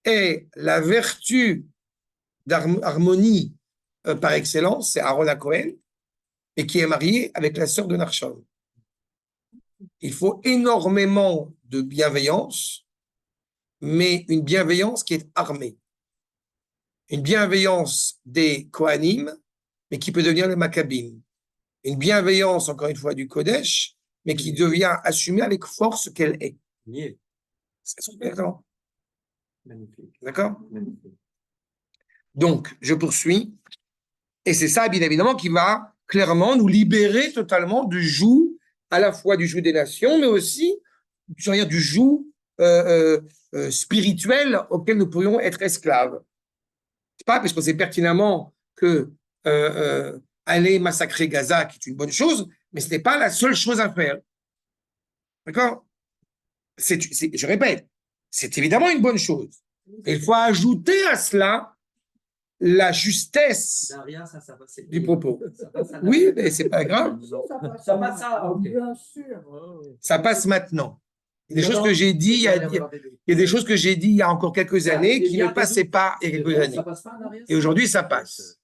est la vertu d'harmonie par excellence, c'est Aaron à Cohen, et qui est marié avec la sœur de Narshon. Il faut énormément de bienveillance, mais une bienveillance qui est armée. Une bienveillance des Kohanim, mais qui peut devenir les Maccabim. Une bienveillance, encore une fois, du Kodesh, mais qui devient assumée avec force qu'elle est. C'est super, Magnifique. d'accord? Magnifique. Donc, je poursuis. Et c'est ça, bien évidemment, qui va clairement nous libérer totalement du joug, à la fois du joug des nations, mais aussi du joug spirituel auquel nous pourrions être esclaves. C'est pas parce qu'on sait pertinemment que aller massacrer Gaza, qui est une bonne chose, mais ce n'est pas la seule chose à faire. D'accord? Je répète, c'est évidemment une bonne chose. Mais il faut ajouter à cela la justesse Daria, ça passe. du propos. Ça passe à Oui, mais c'est pas grave. Ça passe à. Ok. Bien sûr. Ça passe maintenant. Il y a des choses que j'ai dit, il y a des choses que j'ai dit il y a encore quelques années qui ne passaient pas il y a quelques années. Ça passe pas, Daria. Et aujourd'hui, ça passe.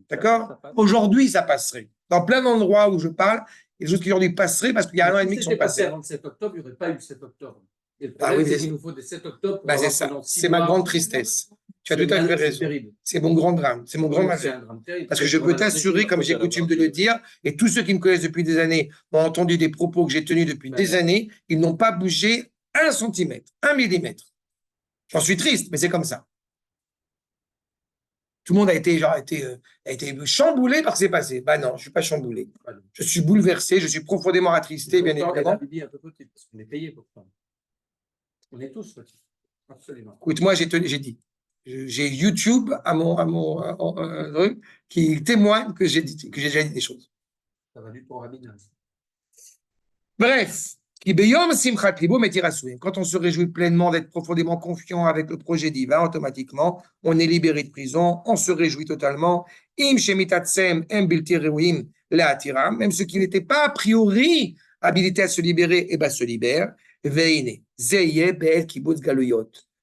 D'accord? Aujourd'hui, ça passerait. Dans plein d'endroits où je parle, il y a des choses qui aujourd'hui passeraient parce qu'il y a un an et demi qui sont passés. Avant le 7 octobre, il n'y aurait pas eu le 7 octobre. Et le Ah problème, oui, c'est c'est- qu'il nous faut des 7 octobre. pour Ben, c'est avoir ça. pendant 6 C'est ma mois. grande tristesse. Tu as C'est tout à fait c'est raison. terrible. C'est mon grand drame. C'est mon grand C'est malheur. un drame terrible. Parce que je peux t'assurer, comme j'ai coutume de le dire, et tous ceux qui me connaissent depuis des années ont entendu des propos que j'ai tenus depuis des années, ils n'ont pas bougé 1 centimètre, 1 millimètre. J'en suis triste, mais c'est comme ça. Tout le monde a été chamboulé par ce qui s'est passé. Ben non, je ne suis pas chamboulé. Je suis bouleversé, je suis profondément attristé, bien évidemment. Un peu petit, parce qu'on est payé pour ça. On est tous petits. Absolument. Écoute, moi, j'ai dit, j'ai YouTube à mon truc qui témoigne que j'ai déjà dit des choses. Ça va du pour Rabinaz. Bref, quand on se réjouit pleinement d'être profondément confiant avec le projet divin, automatiquement, on est libéré de prison, on se réjouit totalement. Même ceux qui n'étaient pas a priori habilités à se libérer, eh ben, se libèrent.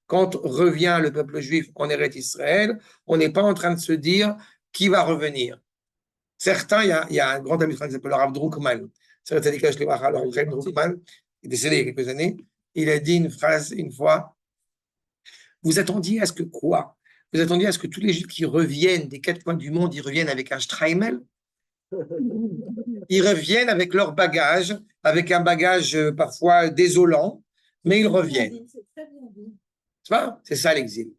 Quand revient le peuple juif en Eretz Israël, on n'est pas en train de se dire qui va revenir. Certains, il y a un grand ami qui s'appelle le Rav Druckmann. Il est décédé il y a quelques années. Il a dit une phrase une fois. Vous attendiez à ce que quoi? Vous attendiez à ce que tous les Juifs qui reviennent des 4 coins du monde, ils reviennent avec un Streimel? Ils reviennent avec leur bagage, avec un bagage parfois désolant, mais ils reviennent. C'est ça l'exil.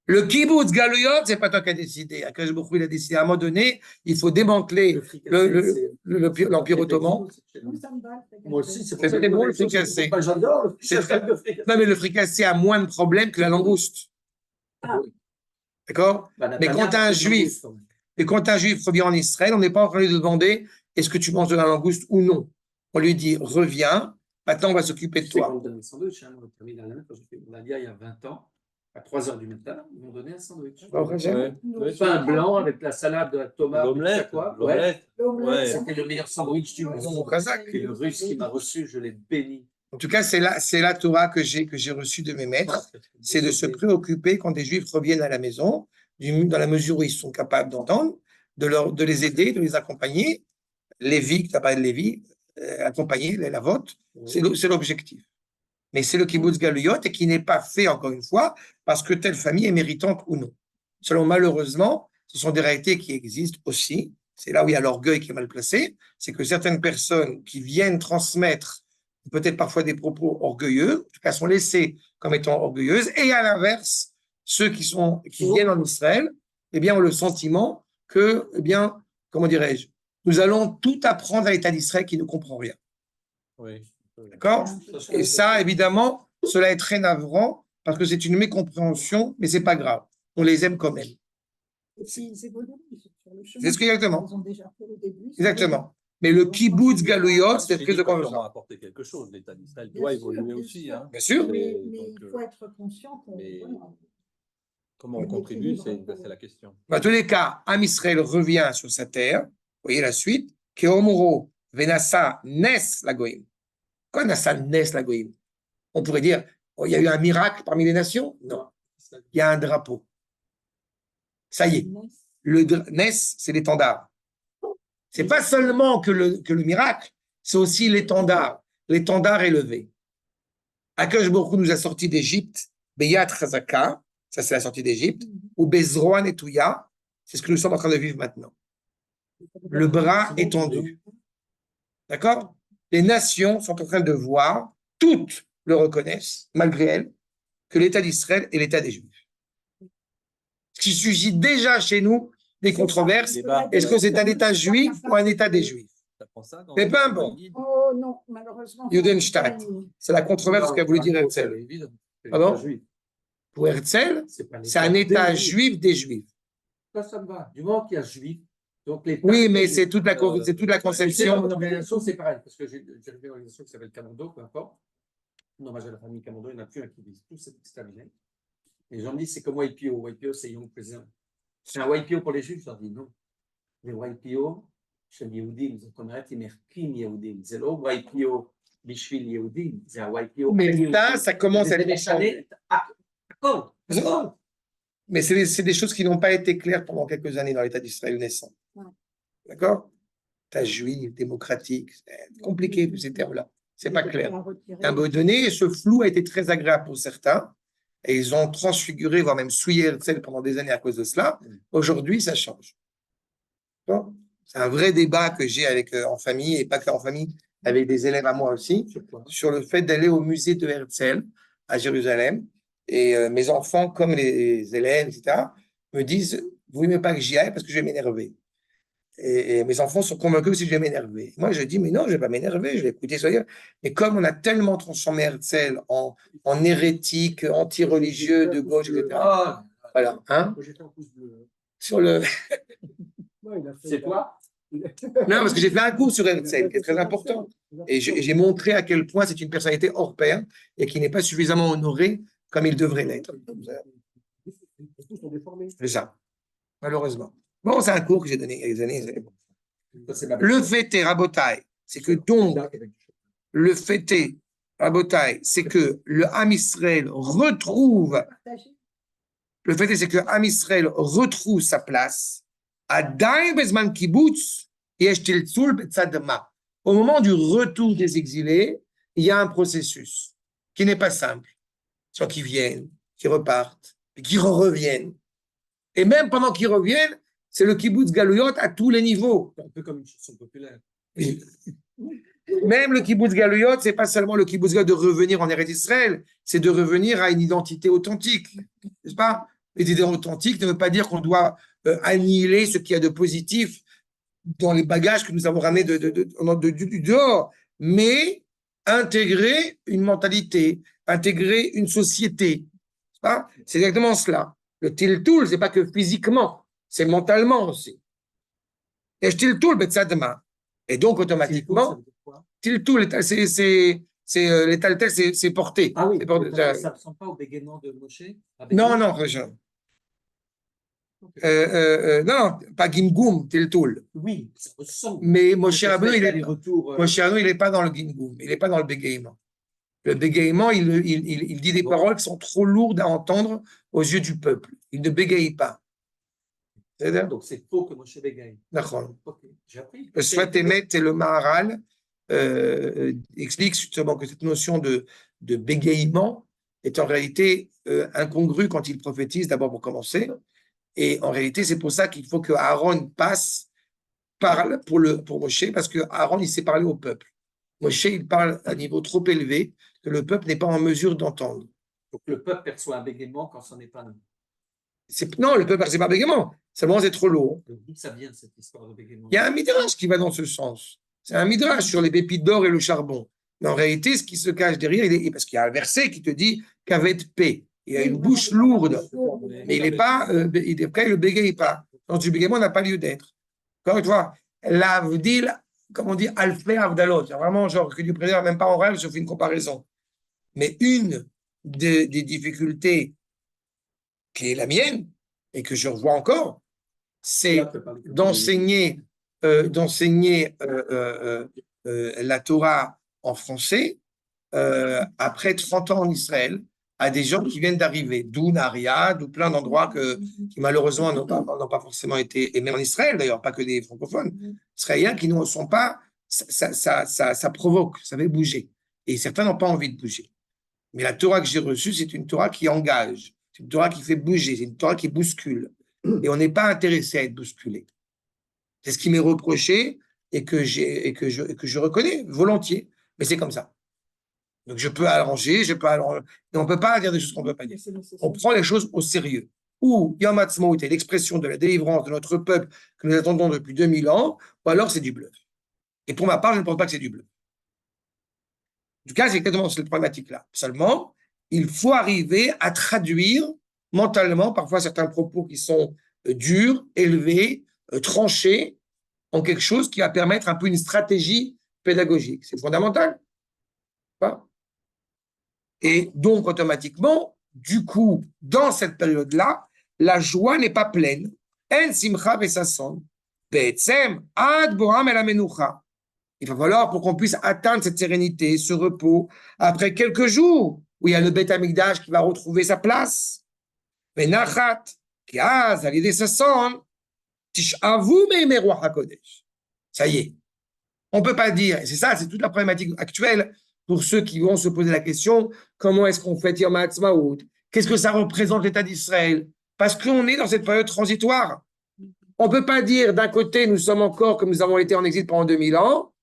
Le kibbutz galuyot, c'est pas toi qui as décidé. Akadosh Baruch Hu, il a décidé à un moment donné, il faut démanteler l'Empire ottoman. Moi aussi, c'est C'est bon le fricassé. J'adore. Non, mais le fricassé a moins de problèmes que la langouste. D'accord? Mais quand un juif revient en Israël, on n'est pas en train de lui demander est-ce que tu manges de la langouste ou non. On lui dit reviens, maintenant on va s'occuper de toi. On me donne un sandwich, hein, quand j'ai fait mon alia il y a 20 ans, à 3h du matin, ils m'ont donné un sandwich. Pain blanc avec la salade de la tomate, L'omelette. quoi. L'omelette. Ouais. C'était le meilleur sandwich du monde. Mon kazakh. Et le russe qui m'a reçu, je l'ai béni. En tout cas, c'est la Torah que j'ai reçue de mes maîtres, c'est de se préoccuper quand des Juifs reviennent à la maison, dans la mesure où ils sont capables d'entendre, de les aider, de les accompagner. Lévi, tu as parlé de Lévi, accompagner la vote, c'est l'objectif. Mais c'est le kibbutz galuyot et qui n'est pas fait, encore une fois, parce que telle famille est méritante ou non. Selon, malheureusement, ce sont des réalités qui existent aussi. C'est là où il y a l'orgueil qui est mal placé. C'est que certaines personnes qui viennent transmettre peut-être parfois des propos orgueilleux, en tout cas sont laissées comme étant orgueilleuse, et à l'inverse, ceux qui viennent en Israël, eh bien, ont le sentiment que, eh bien, comment dirais-je, nous allons tout apprendre à l'État d'Israël qui ne comprend rien. Oui. D'accord? Et ça, évidemment, cela est très navrant parce que c'est une mécompréhension, mais c'est pas grave. On les aime quand même. Et puis, ils évoluent sur le chemin. C'est ce exactement. Ils ont déjà fait au début. Exactement. Mais le kibbutz galouyot, c'est prise de Comment conscience. apporter quelque chose. L'État d'Israël Bien doit sûr, évoluer bien aussi. sûr. Hein. Bien sûr. Mais Donc, il faut être conscient qu'on mais- voilà. Comment on contribue, c'est la question. Dans tous les cas, Am Israël revient sur sa terre. Vous voyez la suite. Keomuro venasa nes la goïm. Quoi nasa nes la goïm? On pourrait dire, oh, il y a eu un miracle parmi les nations? Non. Il y a un drapeau. Ça y est. Le nes, c'est l'étendard. C'est pas seulement que le miracle, c'est aussi l'étendard. L'étendard élevé. Akash Baruch Hu nous a sortis d'Égypte, Beyat Chazaka, ça c'est la sortie d'Égypte, ou Bezroa Netouya, c'est ce que nous sommes en train de vivre maintenant. Le bras étendu. D'accord? Les nations sont en train de voir, toutes le reconnaissent, malgré elles, que l'État d'Israël est l'État des Juifs. Ce qui suscite déjà chez nous des controverses. Est-ce que c'est un État juif ou un État des Juifs? Mais peu importe. Oh non, malheureusement. Judenstaat. C'est la controverse qu'a voulu dire Herzl. Pardon? Pour Herzl, c'est un État juif des Juifs. Ça me va. Du moment qu'il y a juif, donc l'État. Oui, mais c'est toute la C'est conception. mon organisation, c'est pareil, parce que j'ai une organisation qui s'appelle Camando, peu importe. En hommage à la famille Camando, il n'y en a plus un qui dit tout c'est exterminé. Les gens me disent c'est comme YPO. YPO, c'est Young President. C'est un YPO pour les juifs, je leur dis non. Les YPO, של יהודים, זאת אומרת, הם ערכים יהודים. זה לא YPO בשביל יהודים, זה ה-YPO. Mais ça commence à être changé. Mais c'est des choses qui n'ont pas été claires pendant quelques années dans l'État d'Israël naissant. D'accord? État juif, démocratique, c'est compliqué tous ces termes-là. C'est pas clair. À un moment donné, ce flou a été très agréable pour certains et ils ont transfiguré, voire même souillé Herzl pendant des années à cause de cela. Aujourd'hui, ça change. Bon, c'est un vrai débat que j'ai avec en famille et pas qu'en famille, avec des élèves à moi aussi, sur le fait d'aller au musée de Herzl à Jérusalem. Et mes enfants, comme les élèves, etc., me disent, vous n'aimez pas que j'y aille parce que je vais m'énerver. Et mes enfants sont convaincus que je vais m'énerver. Moi, je dis, mais non, je ne vais pas m'énerver, je vais écouter ça. Mais comme on a tellement transformé Herzl en hérétique, anti-religieux, de gauche, etc. Voilà. Hein? Sur le... C'est toi? Non, parce que j'ai fait un cours sur Herzl, qui est très important. Et j'ai montré à quel point c'est une personnalité hors pair et qui n'est pas suffisamment honorée comme il devrait l'être. C'est ça, malheureusement. Bon, c'est un cours que j'ai donné il y a des années. Le fait est, Rabotai, c'est que donc, le fait est, Rabotai, c'est que le Am Israël retrouve, le fait est, c'est que Am Israël retrouve sa place. Au moment du retour des exilés, il y a un processus qui n'est pas simple. Soit qu'ils viennent, qu'ils repartent, et qu'ils reviennent. Et même pendant qu'ils reviennent, c'est le kibbutz galouyot à tous les niveaux. Un peu comme une chanson populaire. Même le kibbutz galouyot, c'est pas seulement le kibbutz galouyot de revenir en Eretz Israël, c'est de revenir à une identité authentique, n'est-ce pas? L'identité authentique ne veut pas dire qu'on doit annihiler ce qu'il y a de positif dans les bagages que nous avons ramenés du dehors, mais intégrer une mentalité, intégrer une société. C'est exactement cela. Le tiltoul, c'est pas que physiquement, c'est mentalement aussi. Et tiltoul, betzadma. Et donc, automatiquement, tiltoul, c'est porté. Ah oui, c'est porté. ça ne ressemble pas au bégaiement de Moshe? Non, non, non, pas Gimgum, Tiltoul. Oui, ça ressemble. Mais Moshe Rabbeinu, il n'est pas dans le Gimgum, il n'est pas dans le bégaiement. Le bégaiement, il dit des paroles qui sont trop lourdes à entendre aux yeux du peuple. Il ne bégaye pas. Donc c'est faux que Moshe bégaye. D'accord. Okay. J'ai appris. Le Sfat Emet et le Maharal expliquent justement que cette notion de bégaiement est en réalité incongrue quand il prophétise, d'abord pour commencer. Et en réalité, c'est pour ça qu'il faut que Aaron parle pour Moshe, parce que Aaron, il sait parler au peuple. Moshe, il parle à un niveau trop élevé que le peuple n'est pas en mesure d'entendre. Donc le peuple perçoit un bégaiement quand c'en est pas un. Non, le peuple, c'est pas bégaiement. Seulement, c'est trop lourd. D'où ça vient cette histoire de bégaiement? Il y a un midrash qui va dans ce sens. C'est un midrash sur les pépites d'or et le charbon. Mais en réalité, ce qui se cache derrière, parce qu'il y a un verset qui te dit qu'avec paix, il a une bouche lourde, mais il n'est pas, après, il ne bégaye pas. Dans du bégaiement, n'a pas lieu d'être. Encore tu vois, l'avdil, comme on dit, alfé avdalot. C'est vraiment genre que Dieu préserve, même pas en rêve, je fais une comparaison. Mais une des difficultés qui est la mienne, et que je revois encore, c'est d'enseigner la Torah en français après 30 ans en Israël à des gens qui viennent d'arriver, d'où Naria, d'où plein d'endroits qui malheureusement n'ont pas forcément été, et même en Israël d'ailleurs, pas que des francophones, israéliens qui ne sont pas, ça provoque, ça fait bouger. Et certains n'ont pas envie de bouger. Mais la Torah que j'ai reçue, c'est une Torah qui engage, c'est une Torah qui fait bouger, c'est une Torah qui bouscule. Et on n'est pas intéressé à être bousculé. C'est ce qui m'est reproché et que je reconnais volontiers, mais c'est comme ça. Donc je peux arranger, mais on ne peut pas dire des choses qu'on ne peut pas dire. On prend les choses au sérieux. Ou Yom Ha'atzmaut est l'expression de la délivrance de notre peuple que nous attendons depuis 2000 ans, ou alors c'est du bluff. Et pour ma part, je ne pense pas que c'est du bluff. En tout cas, c'est exactement cette problématique-là. Seulement, il faut arriver à traduire mentalement parfois certains propos qui sont durs, élevés, tranchés, en quelque chose qui va permettre un peu une stratégie pédagogique. C'est fondamental. Et donc, automatiquement, du coup, dans cette période-là, la joie n'est pas pleine. En simcha vesason, be'etzem ad boam el amenucha. Il va falloir, pour qu'on puisse atteindre cette sérénité, ce repos, après quelques jours où il y a le Beth Amikdash qui va retrouver sa place. Venachat, qui a l'idée sason, tishavu me'imei ruach hakodesh. Ça y est. On ne peut pas dire, et c'est ça, c'est toute la problématique actuelle pour ceux qui vont se poser la question, comment est-ce qu'on fait Yom Ha'atzmaut? Qu'est-ce que ça représente l'État d'Israël? Parce qu'on est dans cette période transitoire. On ne peut pas dire, d'un côté, nous sommes encore comme nous avons été en exil pendant 2000 ans,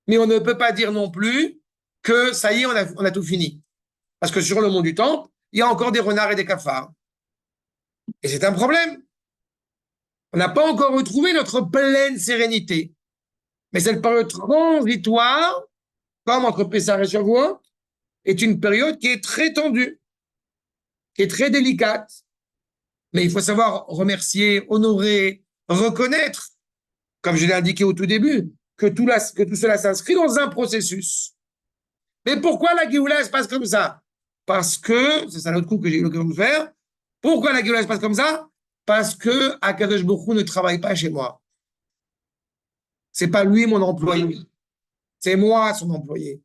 mais on ne peut pas dire non plus que ça y est, on a tout fini. Parce que sur le mont du Temple, il y a encore des renards et des cafards. Et c'est un problème. On n'a pas encore retrouvé notre pleine sérénité. Mais cette période transitoire, comme entre Pessah et Shavuot, est une période qui est très tendue, qui est très délicate. Mais il faut savoir remercier, honorer, reconnaître, comme je l'ai indiqué au tout début, que tout cela s'inscrit dans un processus. Mais pourquoi la Géoula se passe comme ça? Parce que, c'est ça l'autre coup que j'ai eu l'occasion de faire, pourquoi la Géoula se passe comme ça? Parce que Akadosh Baruch Hu ne travaille pas chez moi. C'est pas lui mon employé. C'est moi son employé.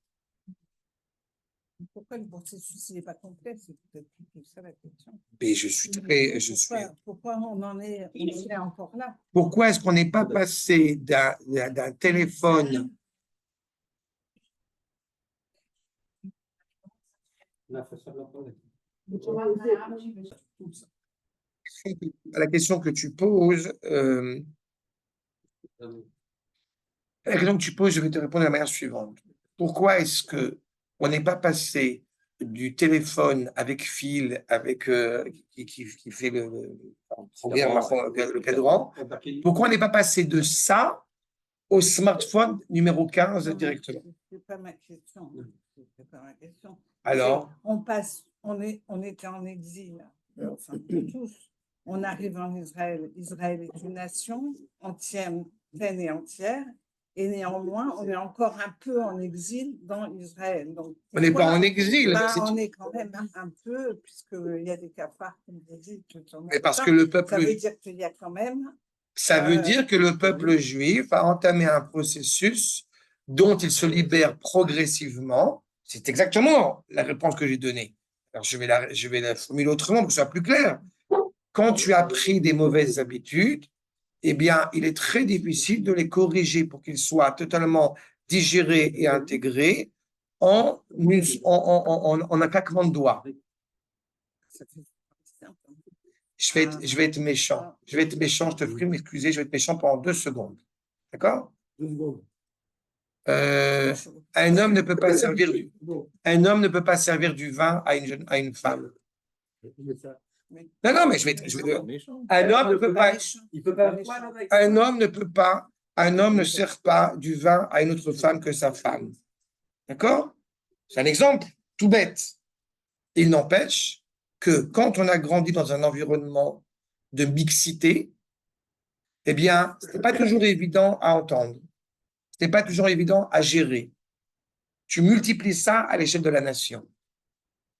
Pourquoi le processus n'est pas complet? C'est peut-être plus ça la question. Mais Pourquoi on en est encore là? Pourquoi est-ce qu'on n'est pas passé d'un téléphone à la question que tu poses, je vais te répondre de la manière suivante. Pourquoi est-ce que on n'est pas passé du téléphone avec fil, qui fait le cadran, pourquoi on n'est pas passé de ça au smartphone numéro 15 directement? C'est pas ma question. C'est pas ma question. Alors, on était en exil, enfin tous. On arrive en Israël. Israël est une nation entière, pleine et entière. Et néanmoins, on est encore un peu en exil dans Israël. Donc, on n'est pas en exil. On est quand même un peu, puisqu'il y a des cafards qui nous disent tout le temps. Mais parce que le peuple. Ça veut dire qu'il y a quand même. Ça veut dire que le peuple juif a entamé un processus dont il se libère progressivement. C'est exactement la réponse que j'ai donnée. Alors, je vais la formuler autrement pour que ce soit plus clair. Quand tu as pris des mauvaises habitudes, eh bien, il est très difficile de les corriger pour qu'ils soient totalement digérés et intégrés en un claquement de doigts. Je vais être méchant. Je te prie de m'excuser, je vais être méchant pendant 2 secondes. D'accord? 2 secondes. Euh, un homme ne peut pas servir un homme ne peut pas servir du vin à une femme. Non, non, mais je vais un homme ne peut pas, Il peut pas un homme ne peut pas, un homme ne sert pas du vin à une autre femme que sa femme. D'accord? C'est un exemple tout bête. Il n'empêche que quand on a grandi dans un environnement de mixité, eh bien, ce n'est pas toujours évident à entendre. Ce n'est pas toujours évident à gérer. Tu multiplies ça à l'échelle de la nation.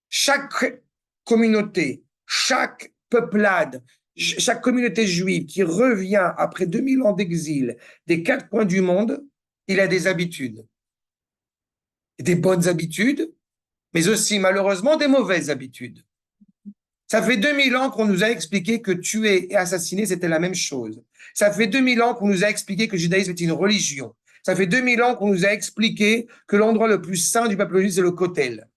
Chaque communauté, chaque peuplade, chaque communauté juive qui revient après 2000 ans d'exil des 4 coins du monde, il a des habitudes. Des bonnes habitudes, mais aussi malheureusement des mauvaises habitudes. Ça fait 2000 ans qu'on nous a expliqué que tuer et assassiner, c'était la même chose. Ça fait 2000 ans qu'on nous a expliqué que le judaïsme est une religion. Ça fait 2000 ans qu'on nous a expliqué que l'endroit le plus saint du peuple juif, c'est le Kotel.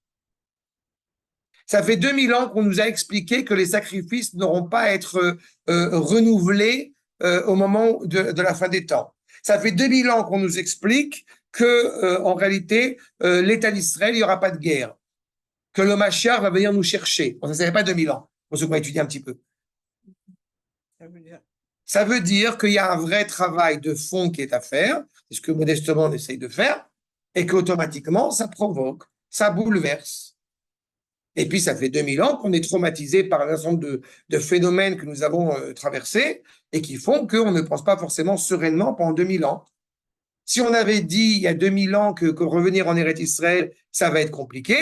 Ça fait 2000 ans qu'on nous a expliqué que les sacrifices n'auront pas à être renouvelés au moment de la fin des temps. Ça fait 2000 ans qu'on nous explique que, en réalité, l'État d'Israël, il n'y aura pas de guerre, que le Mashiach va venir nous chercher. Bon, ça ne fait pas 2000 ans, pour ceux qui ont étudié un petit peu. Ça veut dire qu'il y a un vrai travail de fond qui est à faire, c'est ce que modestement on essaye de faire, et qu'automatiquement, ça provoque, ça bouleverse. Et puis, ça fait 2000 ans qu'on est traumatisé par un ensemble de phénomènes que nous avons traversés et qui font qu'on ne pense pas forcément sereinement pendant 2000 ans. Si on avait dit il y a 2000 ans que revenir en Eretz Israël, ça va être compliqué,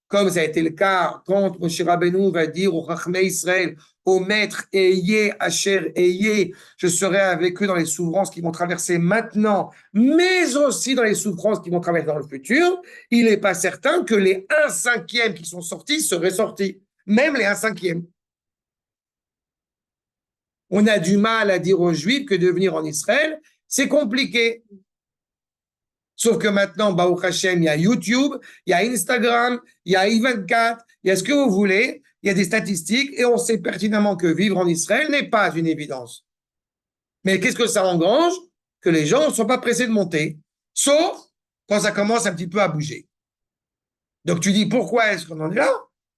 comme ça a été le cas quand Moshe Rabbeinu va dire au Chachmei Israël, au maître, ayez, Asher, ayez, je serai avec eux dans les souffrances qui vont traverser maintenant, mais aussi dans les souffrances qui vont traverser dans le futur, il n'est pas certain que les 1/5 qui sont sortis seraient sortis, même les 1/5. On a du mal à dire aux Juifs que de venir en Israël, c'est compliqué. Sauf que maintenant, Baruch Hashem, il y a YouTube, il y a Instagram, il y a I24, il y a ce que vous voulez, il y a des statistiques et on sait pertinemment que vivre en Israël n'est pas une évidence. Mais qu'est-ce que ça engrange? Que les gens ne sont pas pressés de monter, sauf quand ça commence un petit peu à bouger. Donc tu dis pourquoi est-ce qu'on en est là?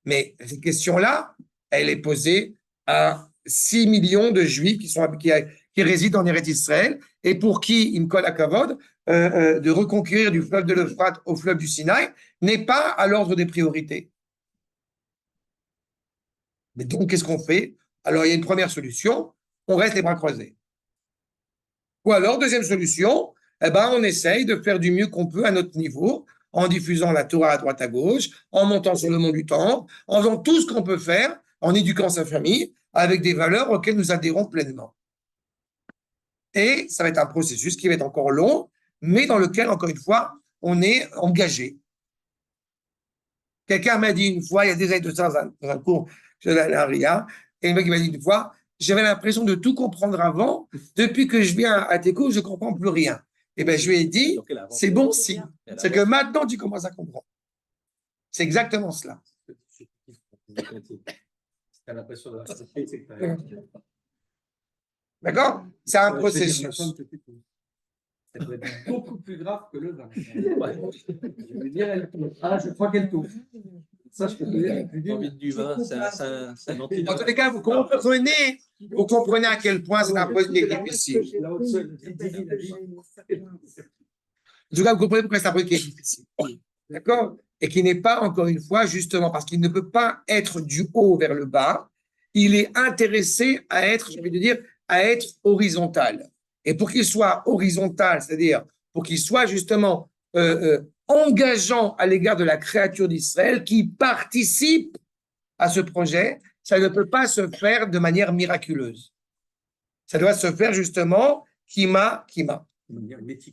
Mais cette question-là, elle est posée à 6 millions de Juifs qui résident en Eretz Israël et pour qui, in kol hakavod, de reconquérir du fleuve de l'Euphrate au fleuve du Sinaï n'est pas à l'ordre des priorités. Mais donc, qu'est-ce qu'on fait? Alors, il y a une première solution, on reste les bras croisés. Ou alors, deuxième solution, eh ben, on essaye de faire du mieux qu'on peut à notre niveau, en diffusant la Torah à droite à gauche, en montant sur le mont du Temple, en faisant tout ce qu'on peut faire, en éduquant sa famille, avec des valeurs auxquelles nous adhérons pleinement. Et ça va être un processus qui va être encore long, mais dans lequel, encore une fois, on est engagé. Quelqu'un m'a dit une fois, il y a des années de ça, dans un cours de la RIA, et il m'a dit une fois, j'avais l'impression de tout comprendre avant, depuis que je viens à tes cours, je ne comprends plus rien. Et bien, je lui ai dit, c'est bon signe. C'est que maintenant, tu commences à comprendre. C'est exactement cela. D'accord? C'est un processus. Ça doit être beaucoup plus grave que le vin. Je veux dire, elle tourne. Ah, je crois qu'elle tourne. Ça, je peux te dire. L'envie du vin, c'est un antidote. En tous les cas, vous comprenez à quel point c'est un processus qui est difficile. En tout cas, vous comprenez pourquoi c'est un processus qui est difficile. D'accord? Et qui n'est pas, encore une fois, justement, parce qu'il ne peut pas être du haut vers le bas, il est intéressé à être, j'ai envie de dire, à être horizontal. Et pour qu'il soit horizontal, c'est-à-dire pour qu'il soit justement engageant à l'égard de la créature d'Israël qui participe à ce projet, ça ne peut pas se faire de manière miraculeuse. Ça doit se faire justement kima.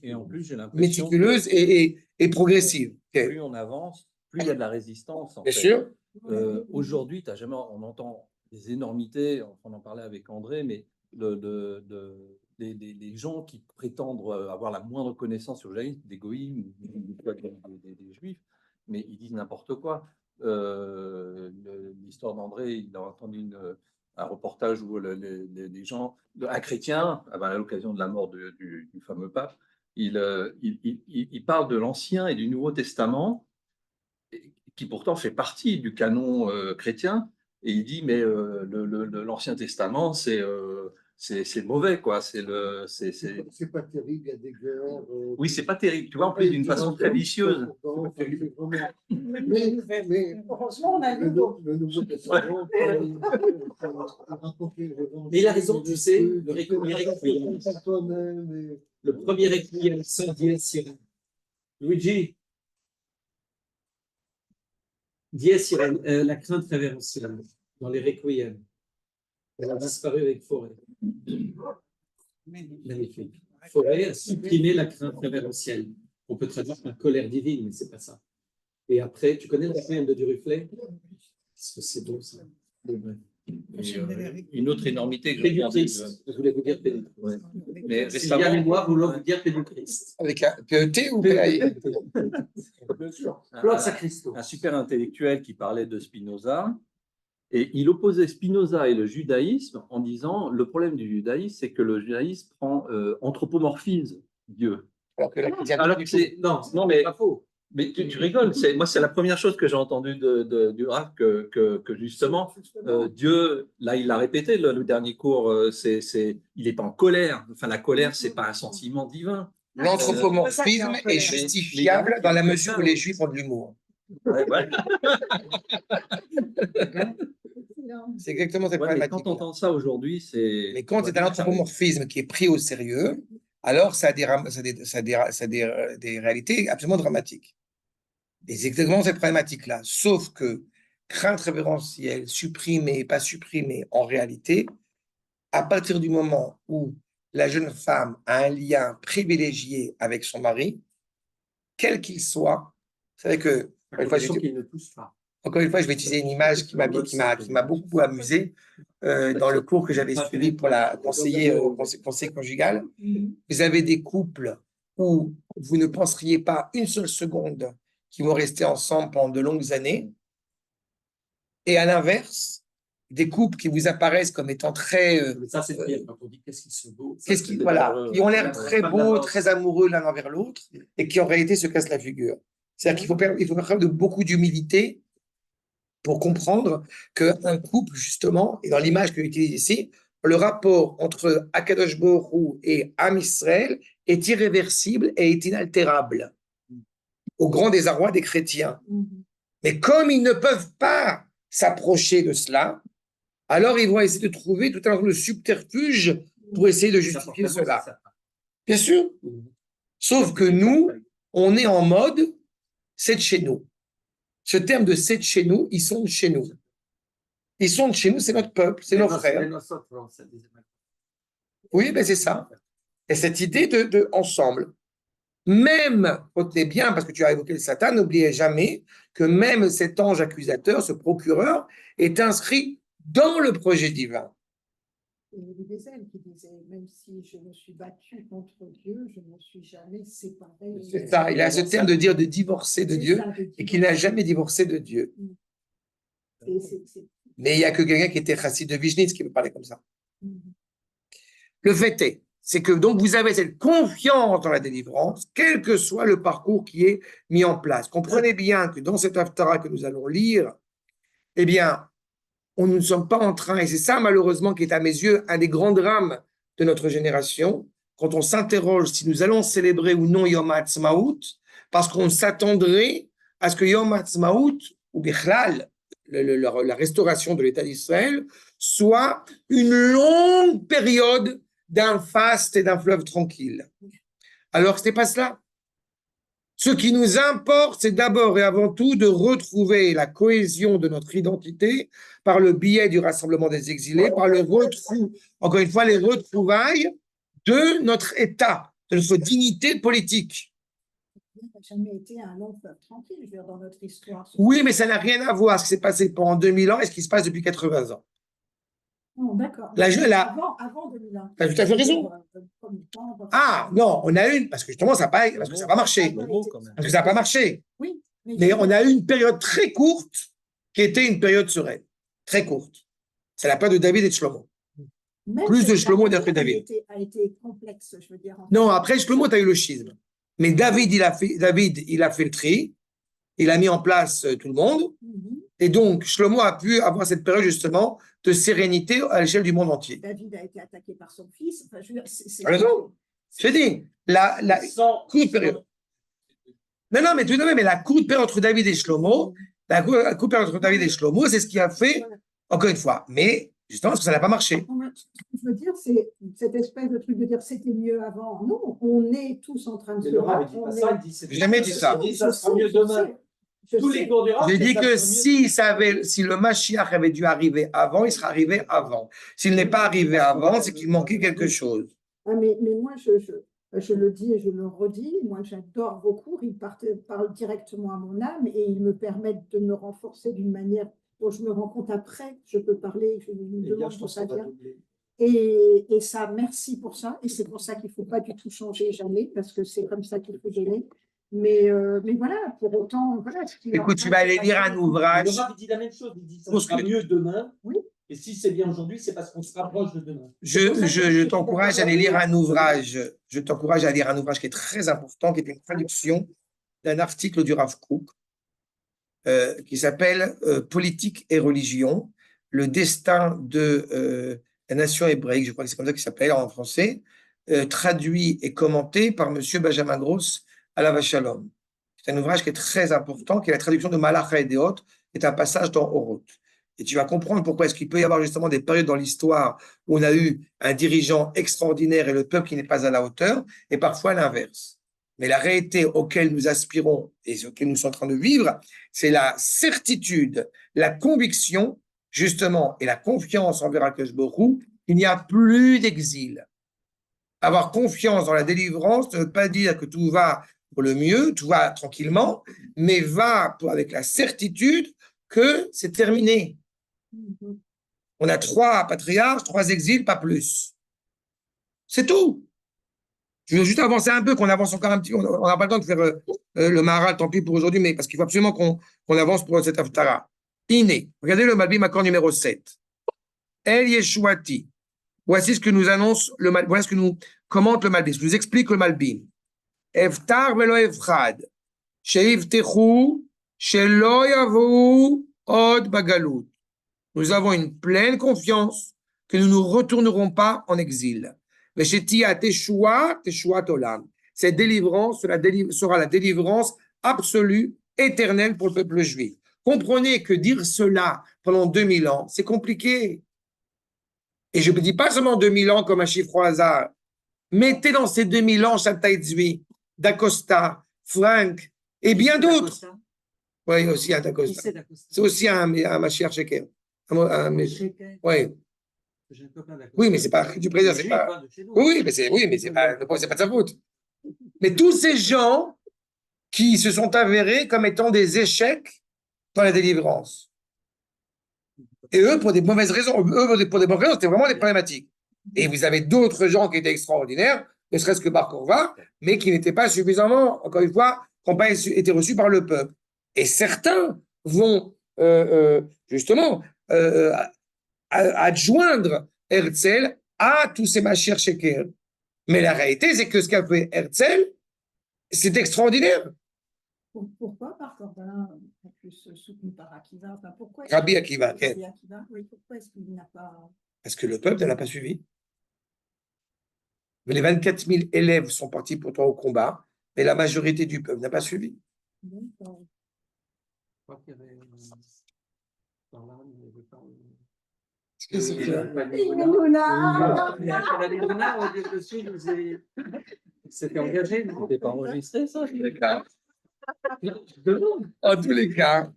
Et en plus, j'ai l'impression Méticuleuse et progressive. Okay. Plus on avance, plus il y a de la résistance. Bien sûr. Aujourd'hui, on entend des énormités, on en parlait avec André, mais des gens qui prétendent avoir la moindre connaissance sur le judaïsme, des goïms, des juifs, mais ils disent n'importe quoi. L'histoire d'André, il a entendu un reportage où les gens, un chrétien, à l'occasion de la mort du fameux pape, il parle de l'Ancien et du Nouveau Testament, qui pourtant fait partie du canon chrétien, et il dit mais l'Ancien Testament c'est mauvais quoi, c'est pas terrible, il y a des guerres. oui c'est pas terrible, tu vois en plus d'une façon très vicieuse. Mais Heureusement, on a lu le Nouveau Testament. Mais il a raison, tu sais, le requiem. Le premier requiem, sans dies irae. Luigi, dies irae, la crainte révérentielle dans les requiems. Elle a disparu avec Forêt. Magnifique. Forêt a supprimé la crainte révérentielle. On peut traduire par colère divine, mais c'est pas ça. Et après, tu connais le requiem de Duruflé? Parce que c'est beau ça. Une autre énormité que je regardais, Péduchrist. Je voulais vous dire Péduchrist. ouais. Mais S'il y a les récemment, mois, vous voulez vous dire Péduchrist. Avec un PET ou PAI? Bien sûr. Claude Sacriston. un super intellectuel qui parlait de Spinoza, et il opposait Spinoza et le judaïsme en disant le problème du judaïsme, c'est que le judaïsme anthropomorphise Dieu. Alors que la chrétienne, Alors que c'est non mais pas faux. Mais tu rigoles, moi c'est la première chose que j'ai entendue du Rav que justement Dieu, là il l'a répété le dernier cours, il n'est pas en colère, enfin la colère c'est pas un sentiment divin. l'anthropomorphisme est justifiable dans la mesure où les Juifs ont de l'humour. Ouais, ouais. C'est exactement cette Ouais, mais problématique. quand on entend ça aujourd'hui, c'est. Mais quand c'est un anthropomorphisme qui est pris au sérieux, alors ça a des réalités absolument dramatiques. Et c'est exactement cette problématique-là. Sauf que crainte révérentielle, supprimée, pas supprimée, en réalité, à partir du moment où la jeune femme a un lien privilégié avec son mari, quel qu'il soit, vous savez que, Qu'il ne touche pas. encore une fois, je vais utiliser une image qui m'a beaucoup amusé dans le cours que j'avais suivi pour la conseiller conjugale. Vous avez des couples où vous ne penseriez pas une seule seconde qu'ils vont rester ensemble pendant de longues années. Et à l'inverse, des couples qui vous apparaissent comme étant très… Mais ça, c'est pire quand on dit qu'est-ce qu'ils sont beaux. qui ont l'air très beaux, très amoureux l'un envers l'autre, et qui en réalité se cassent la figure. C'est-à-dire qu'il faut faire preuve de beaucoup d'humilité pour comprendre qu'un couple, justement, et dans l'image que j'utilise ici, le rapport entre Akadosh Baruch Hu et Am Israël est irréversible et est inaltérable, au grand désarroi des chrétiens. Mais comme ils ne peuvent pas s'approcher de cela, alors ils vont essayer de trouver tout un ensemble de subterfuges pour essayer de justifier cela. Bien sûr. Sauf que nous, on est en mode c'est de chez nous. Ce terme de c'est de chez nous, ils sont de chez nous. Ils sont de chez nous, c'est notre peuple, c'est nos frères. Oui, ben c'est ça. Et cette idée de ensemble. Même, retenez bien, parce que tu as évoqué le Satan, n'oubliez jamais que même cet ange accusateur, ce procureur, est inscrit dans le projet divin. Il y avait des ailes qui disaient, même si je me suis battue contre Dieu, je ne me suis jamais séparée. C'est ça, il a ce terme de dire de divorcer de Dieu et qu'il n'a jamais divorcé de Dieu. Mais il n'y a que quelqu'un qui était chassid de Vizhnitz qui peut parler comme ça. Le fait est, c'est que donc vous avez cette confiance dans la délivrance, quel que soit le parcours qui est mis en place. Comprenez bien que dans cette Haftara que nous allons lire, eh bien, nous ne sommes pas en train, et c'est ça malheureusement qui est à mes yeux un des grands drames de notre génération, quand on s'interroge si nous allons célébrer ou non Yom HaAtzmaut, parce qu'on s'attendrait à ce que Yom HaAtzmaut, ou Bichlal, la restauration de l'État d'Israël, soit une longue période d'un faste et d'un fleuve tranquille. Alors, ce n'est pas cela. Ce qui nous importe, c'est d'abord et avant tout de retrouver la cohésion de notre identité par le biais du rassemblement des exilés, par encore une fois, les retrouvailles de notre État, de notre dignité politique. Ça n'a jamais été un long fleuve tranquille, je veux dire, dans notre histoire. Oui, mais ça n'a rien à voir ce qui s'est passé pendant 2000 ans et ce qui se passe depuis 80 ans. Non, d'accord. Avant 2001. Tu as tout à fait raison. Ah, non, on a une, parce que justement, ça n'a pas marché. Parce que ça n'a pas marché. Oui. Mais on a eu une période très courte qui était une période sereine. Très courte. C'est la période de David et de Shlomo. Même Plus de cette Shlomo période d'après David. a été complexe, je veux dire. Non, après Shlomo, tu as eu le schisme. Mais David, il a fait le tri. Il a mis en place tout le monde. Mhm. Et donc, Shlomo a pu avoir cette période justement de sérénité à l'échelle du monde entier. David a été attaqué par son fils. Enfin, je veux dire, T'as raison. Je dis, la courte période. Non, mais tout de même, mais la courte période entre David et Shlomo, la courte période entre David et Shlomo, c'est ce qui a fait, encore une fois. Mais justement, parce que ça n'a pas marché. Je veux dire, c'est cette espèce de truc de dire c'était mieux avant. Non, on est tous en train de Mais se Laura, battre. il dit pas on ça, est- il dit c'est J'ai jamais dit ça. Il dit ça sera mieux demain. Je Tous sais. les cours du Rav, J'ai c'est dit ça que sera mieux. si le Mashiach avait dû arriver avant, il serait arrivé avant. S'il n'est pas arrivé avant, c'est qu'il manquait quelque chose. Ah, mais moi, je le dis et je le redis, moi j'adore vos cours, ils parlent directement à mon âme et ils me permettent de me renforcer d'une manière dont je me rends compte après, je peux parler, je me Eh bien, demande je d'où pense ça qu'on va vient. doubler. Et ça, merci pour ça. Et c'est pour ça qu'il ne faut pas du tout changer jamais, parce que c'est comme ça qu'il faut donner. Mais voilà, pour autant, voilà. Écoute, tu vas aller lire un Le ouvrage. Rav, il dit la même chose, il dit ça Pour ce sera que- mieux demain. Oui. Et si c'est bien aujourd'hui, c'est parce qu'on se rapproche de demain. Je t'encourage à aller lire un ouvrage. Je t'encourage à lire un ouvrage qui est très important, qui est une traduction d'un article du Rav Kook, qui s'appelle Politique et religion, le destin de la nation hébraïque, je crois que c'est comme ça qu'il s'appelle en français, traduit et commenté par Monsieur Benjamin Gross à la Shalom. C'est un ouvrage qui est très important, qui est la traduction de Malacha et Deot, qui est un passage dans Oroth. Et tu vas comprendre pourquoi est-ce qu'il peut y avoir justement des périodes dans l'histoire où on a eu un dirigeant extraordinaire et le peuple qui n'est pas à la hauteur, et parfois l'inverse. Mais la réalité auquel nous aspirons et auquel nous sommes en train de vivre, c'est la certitude, la conviction, justement, et la confiance envers Akash Borou. Il n'y a plus d'exil. Avoir confiance dans la délivrance ne veut pas dire que tout va pour le mieux, tout va tranquillement, mais avec la certitude que c'est terminé. On a 3 patriarches, 3 exils, pas plus. C'est tout. Je veux juste avancer un peu, qu'on avance encore un petit peu. On n'a pas le temps de faire le Maharal, tant pis pour aujourd'hui, mais parce qu'il faut absolument qu'on avance pour cette Haftara. Iné. Regardez le Malbim, accord numéro 7. El Yeshuati. Voici ce que nous annonce le Malbim. Voilà ce que nous commente le Malbim. Ce que nous explique le Malbim. Eftar velo efrad. Sheivtechu. Shelo yavou od bagalut. Nous avons une pleine confiance que nous ne nous retournerons pas en exil. Cette délivrance sera la délivrance absolue, éternelle pour le peuple juif. Comprenez que dire cela pendant 2000 ans, c'est compliqué. Et je ne dis pas seulement 2000 ans comme un chiffre au hasard. Mettez dans ces 2000 ans Shabtai Tzvi, D'Acosta, Frank et bien d'autres. Oui, aussi un D'Acosta. C'est aussi un Mashiach Sheker. Oui. Oui, mais c'est pas du président, c'est pas. Oui, mais c'est pas de sa faute. Mais tous ces gens qui se sont avérés comme étant des échecs dans la délivrance. Et eux, pour des mauvaises raisons, pour des bonnes raisons, c'était vraiment des problématiques. Et vous avez d'autres gens qui étaient extraordinaires, ne serait-ce que Bar Korva, mais qui n'étaient pas suffisamment, encore une fois, qui n'ont pas été reçus par le peuple. Et certains vont justement adjoindre Herzl à tous ces Mashiach Sheker. Mais la réalité, c'est que ce qu'a fait Herzl, c'est extraordinaire. Pourquoi Bar Korva est plus soutenu par Akiva? Enfin, pourquoi Rabbi Akiva, Rabbi Akiva, oui, pourquoi est-ce qu'il n'a pas... Parce que le peuple ne l'a pas suivi. Mais les 24 000 élèves sont partis pourtant au combat, mais la majorité du peuple n'a pas suivi. D'accord. Je crois qu'il y avait dans l'âme, il y avait pas. C'était engagé, non? C'était pas enregistré, ça? En tous les cas,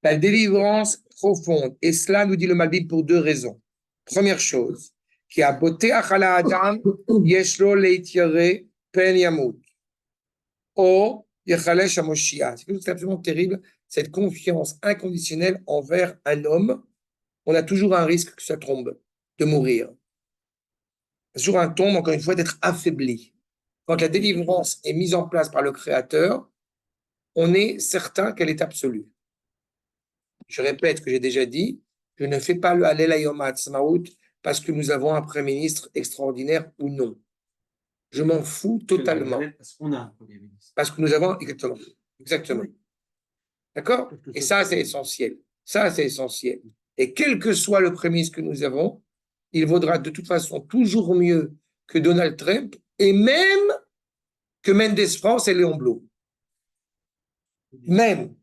la délivrance profonde, et cela nous dit le Malbim pour 2 raisons. Première chose, qui a beauté achala adam yeshlo leityare pen yamut o yechalesh hamoshiach. C'est absolument terrible, cette confiance inconditionnelle envers un homme. On a toujours un risque que ça tombe, de mourir. C'est toujours un tombe, encore une fois, d'être affaibli. Quand la délivrance est mise en place par le Créateur, on est certain qu'elle est absolue. Je répète ce que j'ai déjà dit, je ne fais pas le Hallel Yom HaAtzmaut parce que nous avons un Premier ministre extraordinaire ou non. Je m'en fous totalement. Parce qu'on a un Premier ministre. Parce que nous avons… Exactement. Exactement. D'accord? Et ça, c'est essentiel. Ça, c'est essentiel. Et quel que soit le Premier ministre que nous avons, il vaudra de toute façon toujours mieux que Donald Trump et même que Mendes France et Léon Blum. Même.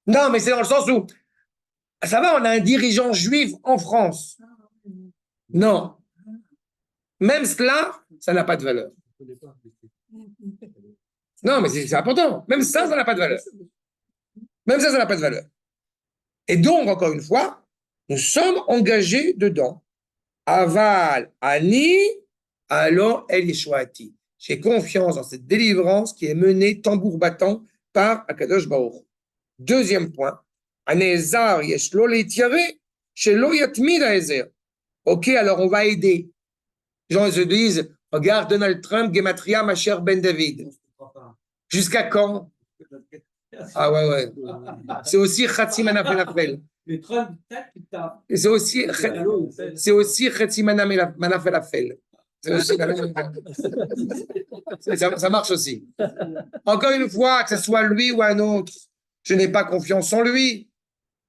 Non, mais c'est dans le sens où, ça va, on a un dirigeant juif en France. Non. Même cela, ça n'a pas de valeur. Non, mais c'est important. Même ça n'a pas de valeur. Même ça n'a pas de valeur. Et donc, encore une fois, nous sommes engagés dedans. Aval, Ani, alors El Yeshuati. J'ai confiance dans cette délivrance qui est menée tambour battant par Akadosh Baruch. Deuxième point, Anezar Yeshlo Leitiare, Shelo Yatmid Aezer. Ok, alors on va aider. Les gens se disent, regarde Donald Trump, Gematria, ma chère Ben David. Jusqu'à quand? Ah ouais. C'est aussi Khatsimana Falafel. Mais Trump, peut-être qu'il t'a. C'est aussi Khatsimana Falafel. Ça marche aussi. Encore une fois, que ce soit lui ou un autre, je n'ai pas confiance en lui.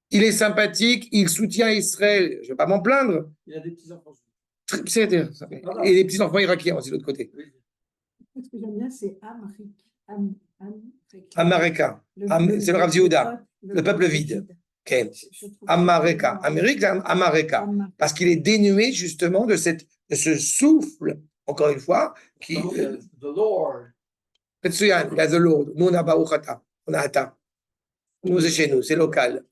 Il est sympathique, il soutient Israël. Je ne vais pas m'en plaindre. Il a des petits-enfants. Et des petits-enfants irakiens aussi de l'autre côté. Ce que j'aime bien, c'est Amrik. Amareka. C'est le Rav Yehuda. Le peuple vide. Okay. Amareka. Amérique, Amareka. Parce qu'il est dénué justement de ce souffle, encore une fois, qui. The Lord. Il y a The Lord. Nous, on a Baruchata. On a Ata. Nous, c'est chez nous, c'est local.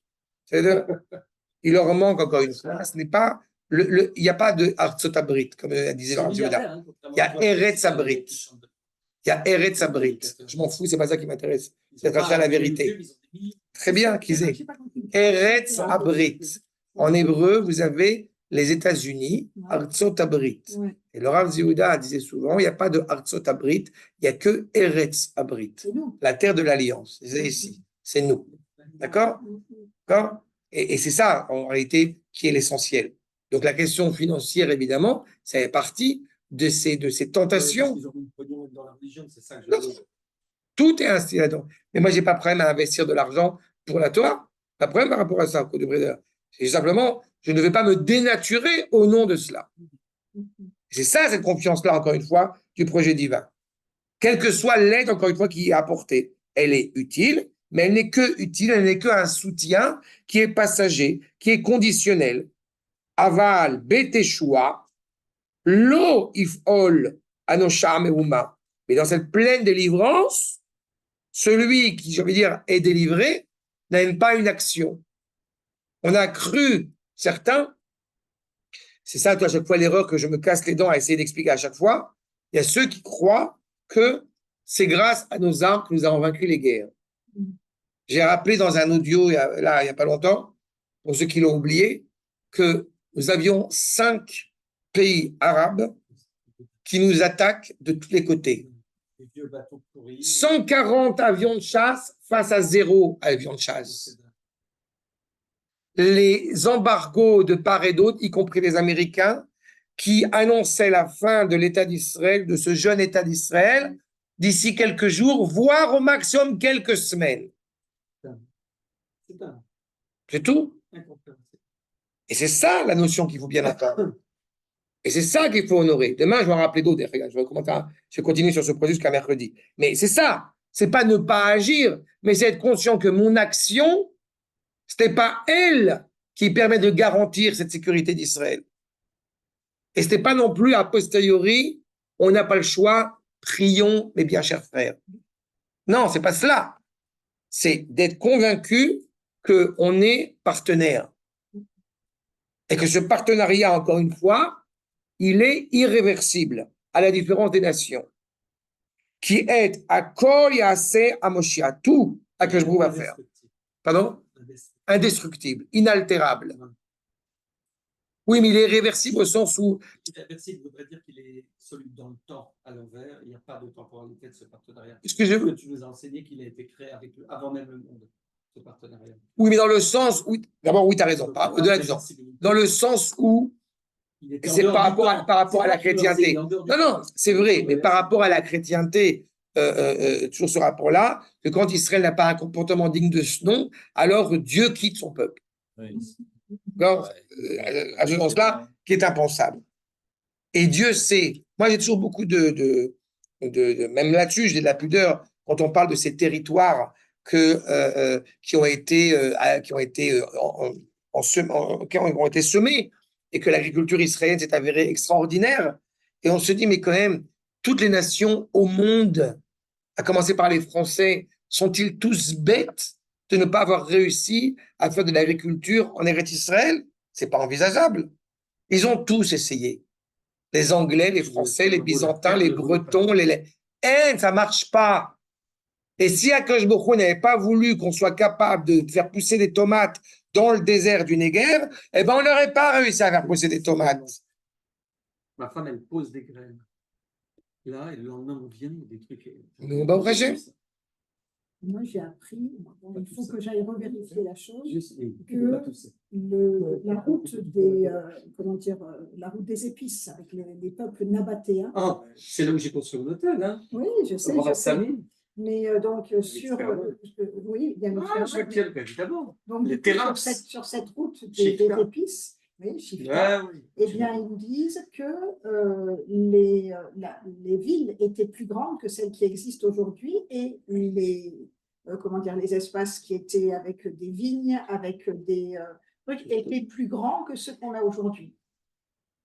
Il leur manque encore une fois. Ce n'est pas. Il n'y a pas de Artsot Abrit, comme disait le Rav Yehuda. Il y a Eretz Abrit. Il y a Eretz Abrit. Je m'en fous, c'est pas ça qui m'intéresse. C'est attaché à la vérité. Très bien, qu'ils aient. Eretz Abrit. En hébreu, vous avez les États-Unis, Artsot Abrit. Et le Rav Yehuda disait souvent, il n'y a pas de Artsot Abrit, il n'y a que Eretz Abrit. La terre de l'alliance. C'est ici. C'est nous. D'accord? D'accord? Et c'est ça, en réalité, qui est l'essentiel. Donc la question financière, évidemment, ça fait partie de ces tentations. Tout est ainsi là-dedans. Mais moi, je n'ai pas de problème à investir de l'argent pour la Torah. Pas de problème par rapport à ça, au de c'est simplement, je ne vais pas me dénaturer au nom de cela. C'est ça, cette confiance-là, encore une fois, du projet divin. Quelle que soit l'aide, encore une fois, qui est apportée, elle est utile, mais elle n'est que utile, elle n'est qu'un soutien qui est passager, qui est conditionnel. Aval, Beteshua, Lo ifol anosham euma. Mais dans cette pleine délivrance, celui qui, je veux dire, est délivré, n'a pas une action. On a cru, certains, c'est ça, à chaque fois, l'erreur que je me casse les dents à essayer d'expliquer à chaque fois. Il y a ceux qui croient que c'est grâce à nos armes que nous avons vaincu les guerres. J'ai rappelé dans un audio, il n'y a pas longtemps, pour ceux qui l'ont oublié, que nous avions 5 pays arabes qui nous attaquent de tous les côtés. 140 avions de chasse face à 0 avions de chasse. Les embargos de part et d'autre, y compris les Américains, qui annonçaient la fin de l'État d'Israël, de ce jeune État d'Israël, d'ici quelques jours, voire au maximum quelques semaines. C'est tout. Et c'est ça la notion qu'il faut bien entendre. Et c'est ça qu'il faut honorer. Demain, je vais en rappeler d'autres. Je vais continuer sur ce projet jusqu'à mercredi. Mais c'est ça. C'est pas ne pas agir, mais c'est être conscient que mon action, ce n'est pas elle qui permet de garantir cette sécurité d'Israël. Et ce n'est pas non plus a posteriori, on n'a pas le choix, prions, mes bien chers frères. Non, c'est pas cela. C'est d'être convaincu qu'on est partenaire. Et que ce partenariat, encore une fois, il est irréversible, à la différence des nations, qui est à Kol Yaaseh Amoshia, tout à que je va faire. Pardon? Indestructible, inaltérable. Oui, mais il est irréversible au sens où. Irréversible voudrait dire qu'il est solide dans le temps, à l'envers. Il n'y a pas de temporalité de ce partenariat. Excusez-moi. Tu nous as enseigné qu'il a été créé avant même le monde, ce partenariat. Oui, mais dans le sens où. D'abord, oui, tu as raison. Dans le sens où Il était Et en c'est dehors par du rapport temps. par rapport C'est à la pas qu'il le faisait, chrétienté. il est en dehors du Non, non, temps. c'est vrai, mais par rapport à la chrétienté, toujours ce rapport-là, que quand Israël n'a pas un comportement digne de ce nom, alors Dieu quitte son peuple. D'accord. À ce sens-là, qui est impensable. Et Dieu sait. Moi, j'ai toujours beaucoup même là-dessus, j'ai de la pudeur quand on parle de ces territoires qui ont été, qui ont été semés et que l'agriculture israélienne s'est avérée extraordinaire. Et on se dit, mais quand même, toutes les nations au monde, à commencer par les Français, sont-ils tous bêtes de ne pas avoir réussi à faire de l'agriculture en Eretz Israël? C'est pas envisageable. Ils ont tous essayé. Les Anglais, les Français, les Byzantins, les Bretons, ça marche pas. Et si Akash Bokhu n'avait pas voulu qu'on soit capable de faire pousser des tomates dans le désert du Negev, eh ben on n'aurait pas réussi à faire pousser des tomates. Ma femme, elle pose des graines. Là, et le lendemain, on vient des trucs. Nous, bah, Rachem. Moi, j'ai appris, bon, il faut que j'aille revérifier la chose, que la route des, comment dire, la route des épices avec les peuples nabatéens. Ah, c'est là où j'ai construit mon hôtel, hein. Oui, je sais. Mais donc, oui, il y a une Ah, je tiens, évidemment. Donc, les terrasses. sur cette route des épices, oui, Shifta, oui. eh bien, ils nous disent que les villes étaient plus grandes que celles qui existent aujourd'hui et comment dire, les espaces qui étaient avec des vignes, avec des trucs, étaient plus grands que ceux qu'on a aujourd'hui.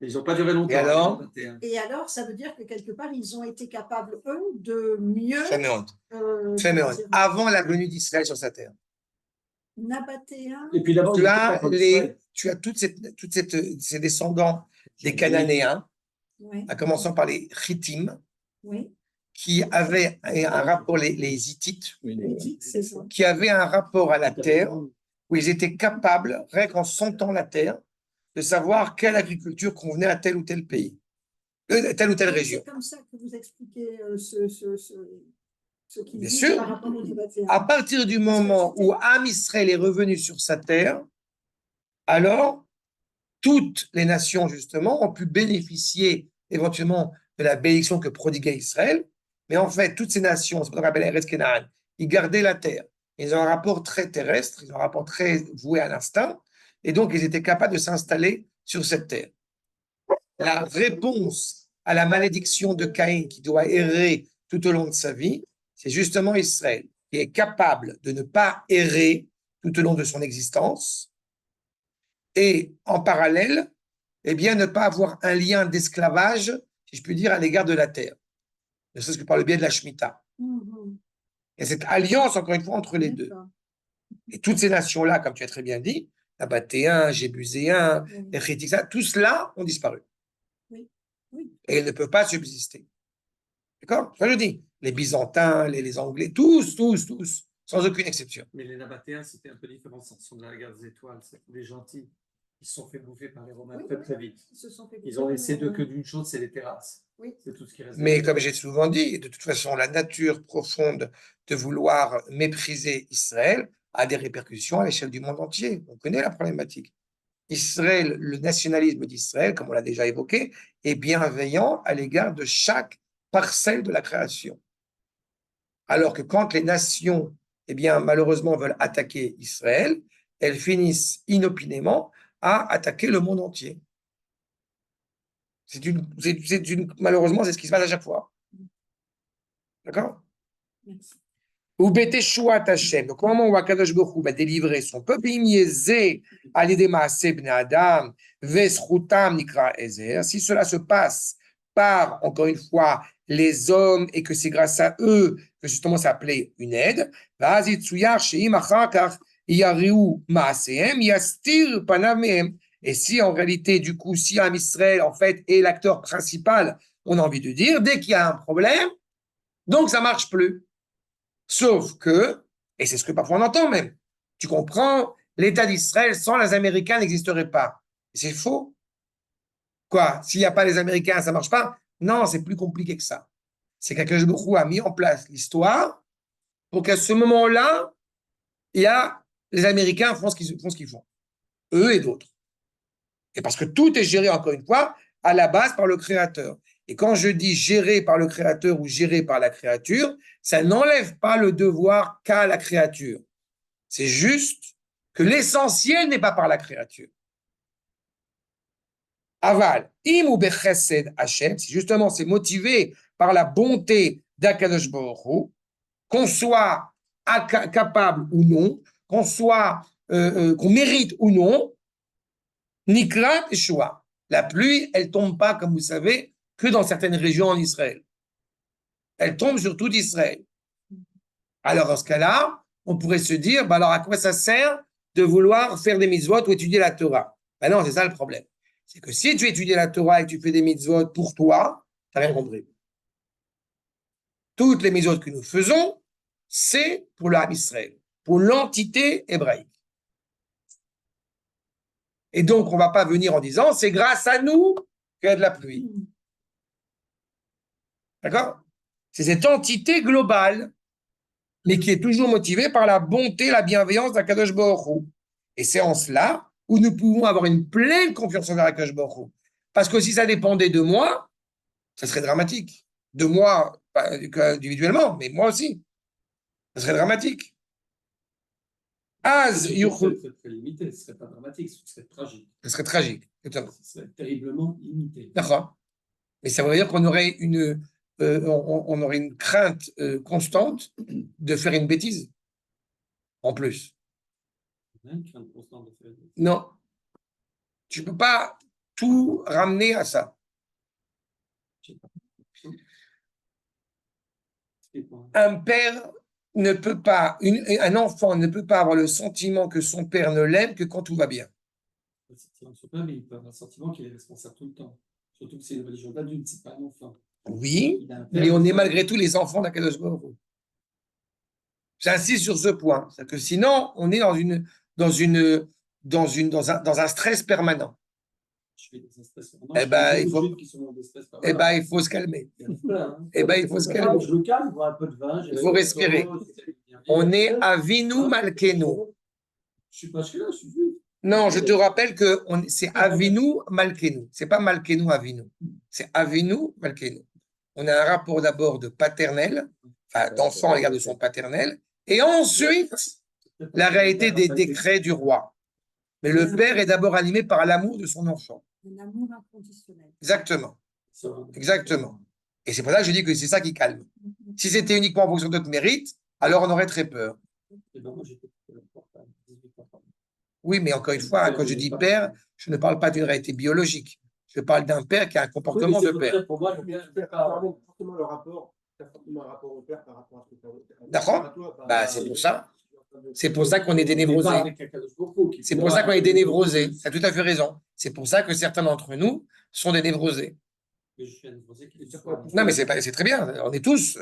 Ils n'ont pas duré longtemps. Et alors, ça veut dire que quelque part, ils ont été capables, eux, de mieux. Très bien. Avant la venue d'Israël sur sa terre. Nabatéens. Et puis d'abord, tu as ces descendants des Cananéens, oui. en commençant par les Chittim, oui. qui avaient un rapport, les Hittites, qui avaient un rapport à la terre, où ils étaient capables, rien qu'en sentant la terre, de savoir quelle agriculture convenait à tel ou tel pays, telle ou telle région. C'est comme ça que vous expliquez ce qui Bien dit sûr. par rapport aux Nabatéens. À partir du moment où Am Israël est revenu sur sa terre, alors toutes les nations, justement, ont pu bénéficier éventuellement de la bénédiction que prodiguait Israël. Mais en fait, toutes ces nations, c'est ce qu'on appelle Eretz Kenaan, ils gardaient la terre. Ils ont un rapport très terrestre, ils ont un rapport très voué à l'instinct, et donc ils étaient capables de s'installer sur cette terre. La réponse à la malédiction de Caïn qui doit errer tout au long de sa vie, c'est justement Israël, qui est capable de ne pas errer tout au long de son existence, et en parallèle, eh bien, ne pas avoir un lien d'esclavage, si je puis dire, à l'égard de la terre, ne serait-ce que par le biais de la Shemitah. Et cette alliance, encore une fois, entre les deux. Et toutes ces nations-là, comme tu as très bien dit, Nabatéens, Jébuséens, les Chittites, tout cela ont disparu. Oui. Et elles ne peuvent pas subsister. D'accord? Ça je dis. Les Byzantins, les Anglais, tous, sans aucune exception. Mais les Nabatéens, c'était un peu différent. Ce sont de la guerre des étoiles, c'est des gentils. Ils se sont fait bouffer par les Romains très vite. Ils ont laissé que d'une chose, c'est les terrasses. Oui. C'est tout ce qui reste. Mais comme j'ai souvent dit, de toute façon, la nature profonde de vouloir mépriser Israël a des répercussions à l'échelle du monde entier. On connaît la problématique. Israël, le nationalisme d'Israël, comme on l'a déjà évoqué, est bienveillant à l'égard de chaque parcelle de la création. Alors que quand les nations, eh bien, malheureusement, veulent attaquer Israël, elles finissent inopinément à attaquer le monde entier. Malheureusement, c'est ce qui se passe à chaque fois. D'accord? Ou Beteshuat Hashem. Donc, au moment où Akadosh Baruch Hu va délivrer son peuple, si cela se passe par, encore une fois, les hommes et que c'est grâce à eux que justement ça appelait une aide, et si en réalité, du coup, si Am Israël, en fait, est l'acteur principal, on a envie de dire, dès qu'il y a un problème, donc ça ne marche plus. Sauf que, et c'est ce que parfois on entend même, tu comprends, l'État d'Israël sans les Américains n'existerait pas. C'est faux. Quoi? S'il n'y a pas les Américains, ça ne marche pas? Non, c'est plus compliqué que ça. C'est qu'Akadosh Baruch Hu a mis en place l'histoire pour qu'à ce moment-là, il y a les Américains font ce qu'ils font. Eux et d'autres. Et parce que tout est géré, encore une fois, à la base par le Créateur. Et quand je dis géré par le Créateur ou géré par la créature, ça n'enlève pas le devoir qu'a la créature. C'est juste que l'essentiel n'est pas par la créature. Aval, im ou bechesed Hashem, si justement c'est motivé par la bonté d'Akadosh Baruch Hu, qu'on soit capable ou non, qu'on soit, qu'on mérite ou non, Nikrat Yeshua. La pluie, elle tombe pas, comme vous savez, que dans certaines régions en Israël. Elle tombe sur tout Israël. Alors, dans ce cas-là, on pourrait se dire, bah alors à quoi ça sert de vouloir faire des mitzvot ou étudier la Torah? Ben non, c'est ça le problème. C'est que si tu étudies la Torah et que tu fais des mitzvot pour toi, tu n'as rien compris. Toutes les mitzvot que nous faisons, c'est pour l'Arab Israël, pour l'entité hébraïque. Et donc, on ne va pas venir en disant, c'est grâce à nous qu'il y a de la pluie. D'accord? C'est cette entité globale, mais qui est toujours motivée par la bonté, la bienveillance d'Akadosh Baruch Hu. Et c'est en cela où nous pouvons avoir une pleine confiance envers Akadosh Baruch Hu. Parce que si ça dépendait de moi, ça serait dramatique. De moi, pas individuellement, mais moi aussi. Ça serait dramatique. Az yuchul. Ce serait limité, ce ne serait pas dramatique, ce serait tragique. Ce serait tragique. Ce serait terriblement limité. D'accord. Mais ça veut dire qu'on aurait on aurait une crainte constante de faire une bêtise. En plus. Non. Tu ne peux pas tout ramener à ça. Un père ne peut pas, un enfant ne peut pas avoir le sentiment que son père ne l'aime que quand tout va bien. Mais il peut avoir le sentiment qu'il est responsable tout le temps. Surtout que c'est une religion d'adulte, ce n'est pas un enfant. Oui, mais on est malgré tout les enfants d'Akadosh Baruch Hu. J'insiste sur ce point, c'est que sinon on est dans un stress permanent. Eh ben, il faut se calmer. Eh ben, il faut se calmer. Je me calme, je bois un peu de vin. Il faut respirer. On est Avinu Malkenu. Je suis pas là, je suis juif. Non, je te rappelle que c'est Avinu Malkenu. C'est pas Malkenu Avinu. C'est Avinu Malkenu. On a un rapport d'abord de paternel, enfin d'enfant à l'égard de son paternel, et ensuite la réalité des décrets du roi. Mais le père est d'abord animé par l'amour de son enfant. Un amour inconditionnel. Exactement. Exactement. Et c'est pour ça que je dis que c'est ça qui calme. Si c'était uniquement en fonction de notre mérite, alors on aurait très peur. Oui, mais encore une fois, quand je dis père, je ne parle pas d'une réalité biologique. Je parle d'un père qui a un comportement de père. Pour moi, Forcément le rapport, forcément un rapport au père par rapport à ce que tu as. D'accord? Bah, c'est pour ça. C'est pour ça qu'on est dénévrosé. C'est pour ça qu'on est dénévrosé. Tu as tout à fait raison. C'est pour ça que certains d'entre nous sont dénévrosés. Non, mais c'est très bien. On est tous,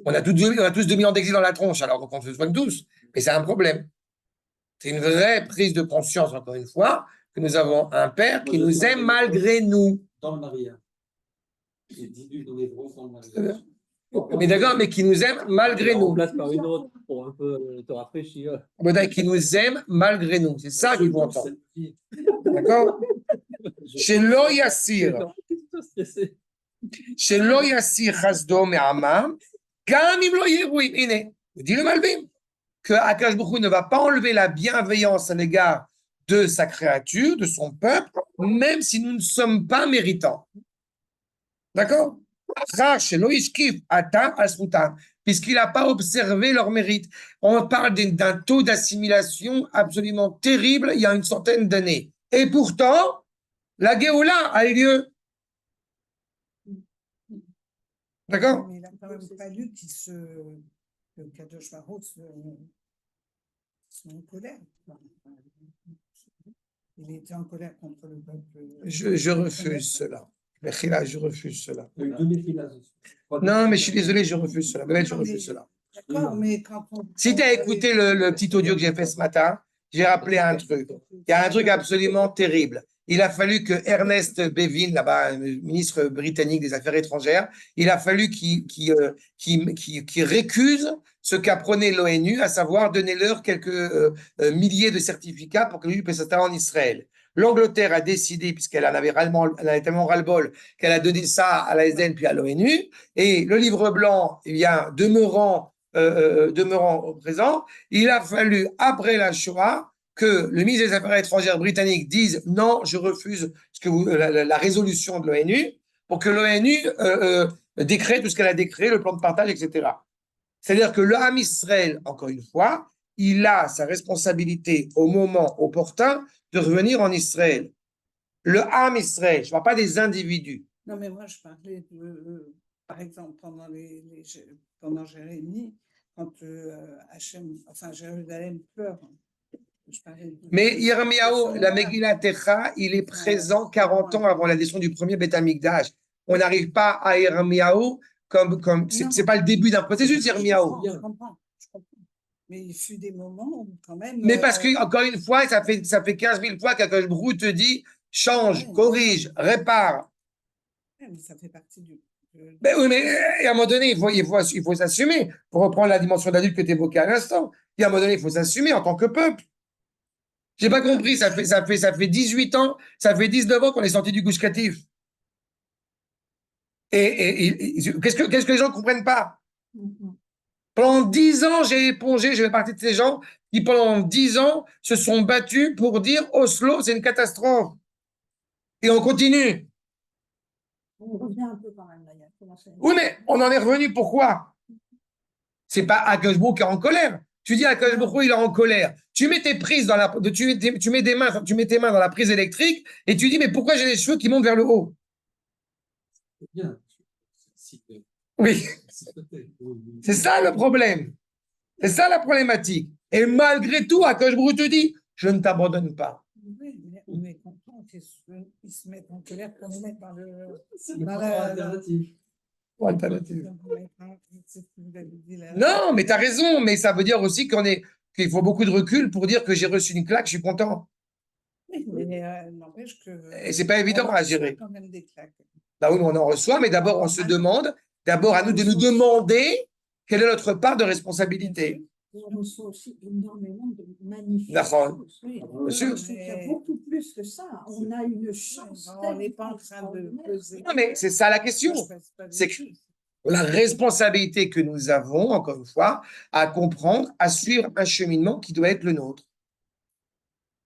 on a tous 2000 ans d'exil dans la tronche, alors qu'on se soigne tous. Mais c'est un problème. C'est une vraie prise de conscience, encore une fois, que nous avons un père qui nous aime malgré nous. Dans le mariage. J'ai dit du névrose dans le mariage. Mais d'accord, mais qui nous aime malgré nous. Place par une autre pour un peu te rafraîchir. Qui nous aime malgré nous. C'est ça qu'il faut entendre. D'accord? Chez Yassir. Chez Yassir Chasdo Me'amam, Gamim Lo Yeruim. Ine, dit le Malvim, que Akash Baruch Hu ne va pas enlever la bienveillance à l'égard de sa créature, de son peuple, même si nous ne sommes pas méritants. D'accord? Puisqu'il n'a pas observé leur mérite. On parle d'un taux d'assimilation absolument terrible il y a une centaine d'années. Et pourtant, la Géoula a eu lieu. D'accord? Mais il n'a quand même fallu que Kadosh Baruch soit en colère. Il était en colère contre le peuple. Je refuse cela. Mechila, je refuse cela. Il y a eu deux Mechilas. Non, mais je suis désolé, je refuse cela. Je refuse cela. D'accord, mais quand on. Si tu as écouté le petit audio que j'ai fait ce matin, j'ai rappelé un truc. Il y a un truc absolument terrible. Il a fallu que Ernest Bevin, là-bas, ministre britannique des Affaires étrangères, il a fallu qu'il récuse ce qu'apprenait l'ONU, à savoir donner-leur quelques milliers de certificats pour que lui puisse s'installer en Israël. L'Angleterre a décidé, puisqu'elle en avait elle avait tellement ras-le-bol, qu'elle a donné ça à la SDN puis à l'ONU. Et le livre blanc, eh bien, demeurant au présent, il a fallu, après la Shoah, que le ministre des Affaires étrangères britannique dise non, je refuse la résolution de l'ONU, pour que l'ONU décrète tout ce qu'elle a décrété, le plan de partage, etc. C'est-à-dire que le Ham Israël, encore une fois, il a sa responsabilité au moment opportun de revenir en Israël. Le Ham Israël, je ne parle pas des individus. Non, mais moi, je parlais par exemple, pendant Jérémie, quand Jérusalem pleure. Mais Yirmiyahu, la Megillah Techa, il est présent 40 ans avant la destruction du premier Beth Amikdash. On n'arrive pas à Yirmiyahu comme c'est pas le début d'un processus, Yirmiyahu. Je comprends. Mais il fut des moments où quand même. Mais parce que, encore une fois, ça fait 15 000 fois qu'Akadosh Brou te dit change, corrige, répare. Mais ça fait partie du. Ben oui, mais à un moment donné, il faut s'assumer. Pour reprendre la dimension d'adulte que tu évoquais à l'instant, à un moment donné, il faut s'assumer en tant que peuple. J'ai pas compris, ça fait 18 ans, ça fait 19 ans qu'on est sorti du Gush Katif. Et qu'est-ce que les gens ne comprennent pas? Pendant 10 ans, j'ai épongé, je fais partie de ces gens qui, pendant 10 ans, se sont battus pour dire Oslo, c'est une catastrophe. Et on continue. On revient un peu quand même, là. Oui, mais on en est revenu, pourquoi? C'est pas Akash Brou qui est en colère. Tu dis Akash Brou, il est en colère. Tu mets tes prises dans la, tu mets tes mains dans la prise électrique et tu dis, mais pourquoi j'ai les cheveux qui montent vers le haut? Bien. Oui. C'est ça le problème. C'est ça la problématique. Et malgré tout, Akash Brou te dit, je ne t'abandonne pas. Oui, mais on est content qu'ils se mettent en colère pour nous mettre dans le. Alternative. Non, mais tu as raison, mais ça veut dire aussi qu'il faut beaucoup de recul pour dire que j'ai reçu une claque, je suis content. Oui, mais n'empêche que. Et c'est pas évident à gérer. Quand même des claques. Bah oui, on en reçoit, mais d'abord, on se demande, d'abord à nous de nous demander quelle est notre part de responsabilité. On reçoit aussi énormément de magnifiques D'accord. choses. Oui, Bien sûr. il y a beaucoup plus que ça. On a une chance. On n'est pas en train de peser. Non, mais c'est ça la question. C'est que la responsabilité que nous avons, encore une fois, à comprendre, à suivre un cheminement qui doit être le nôtre.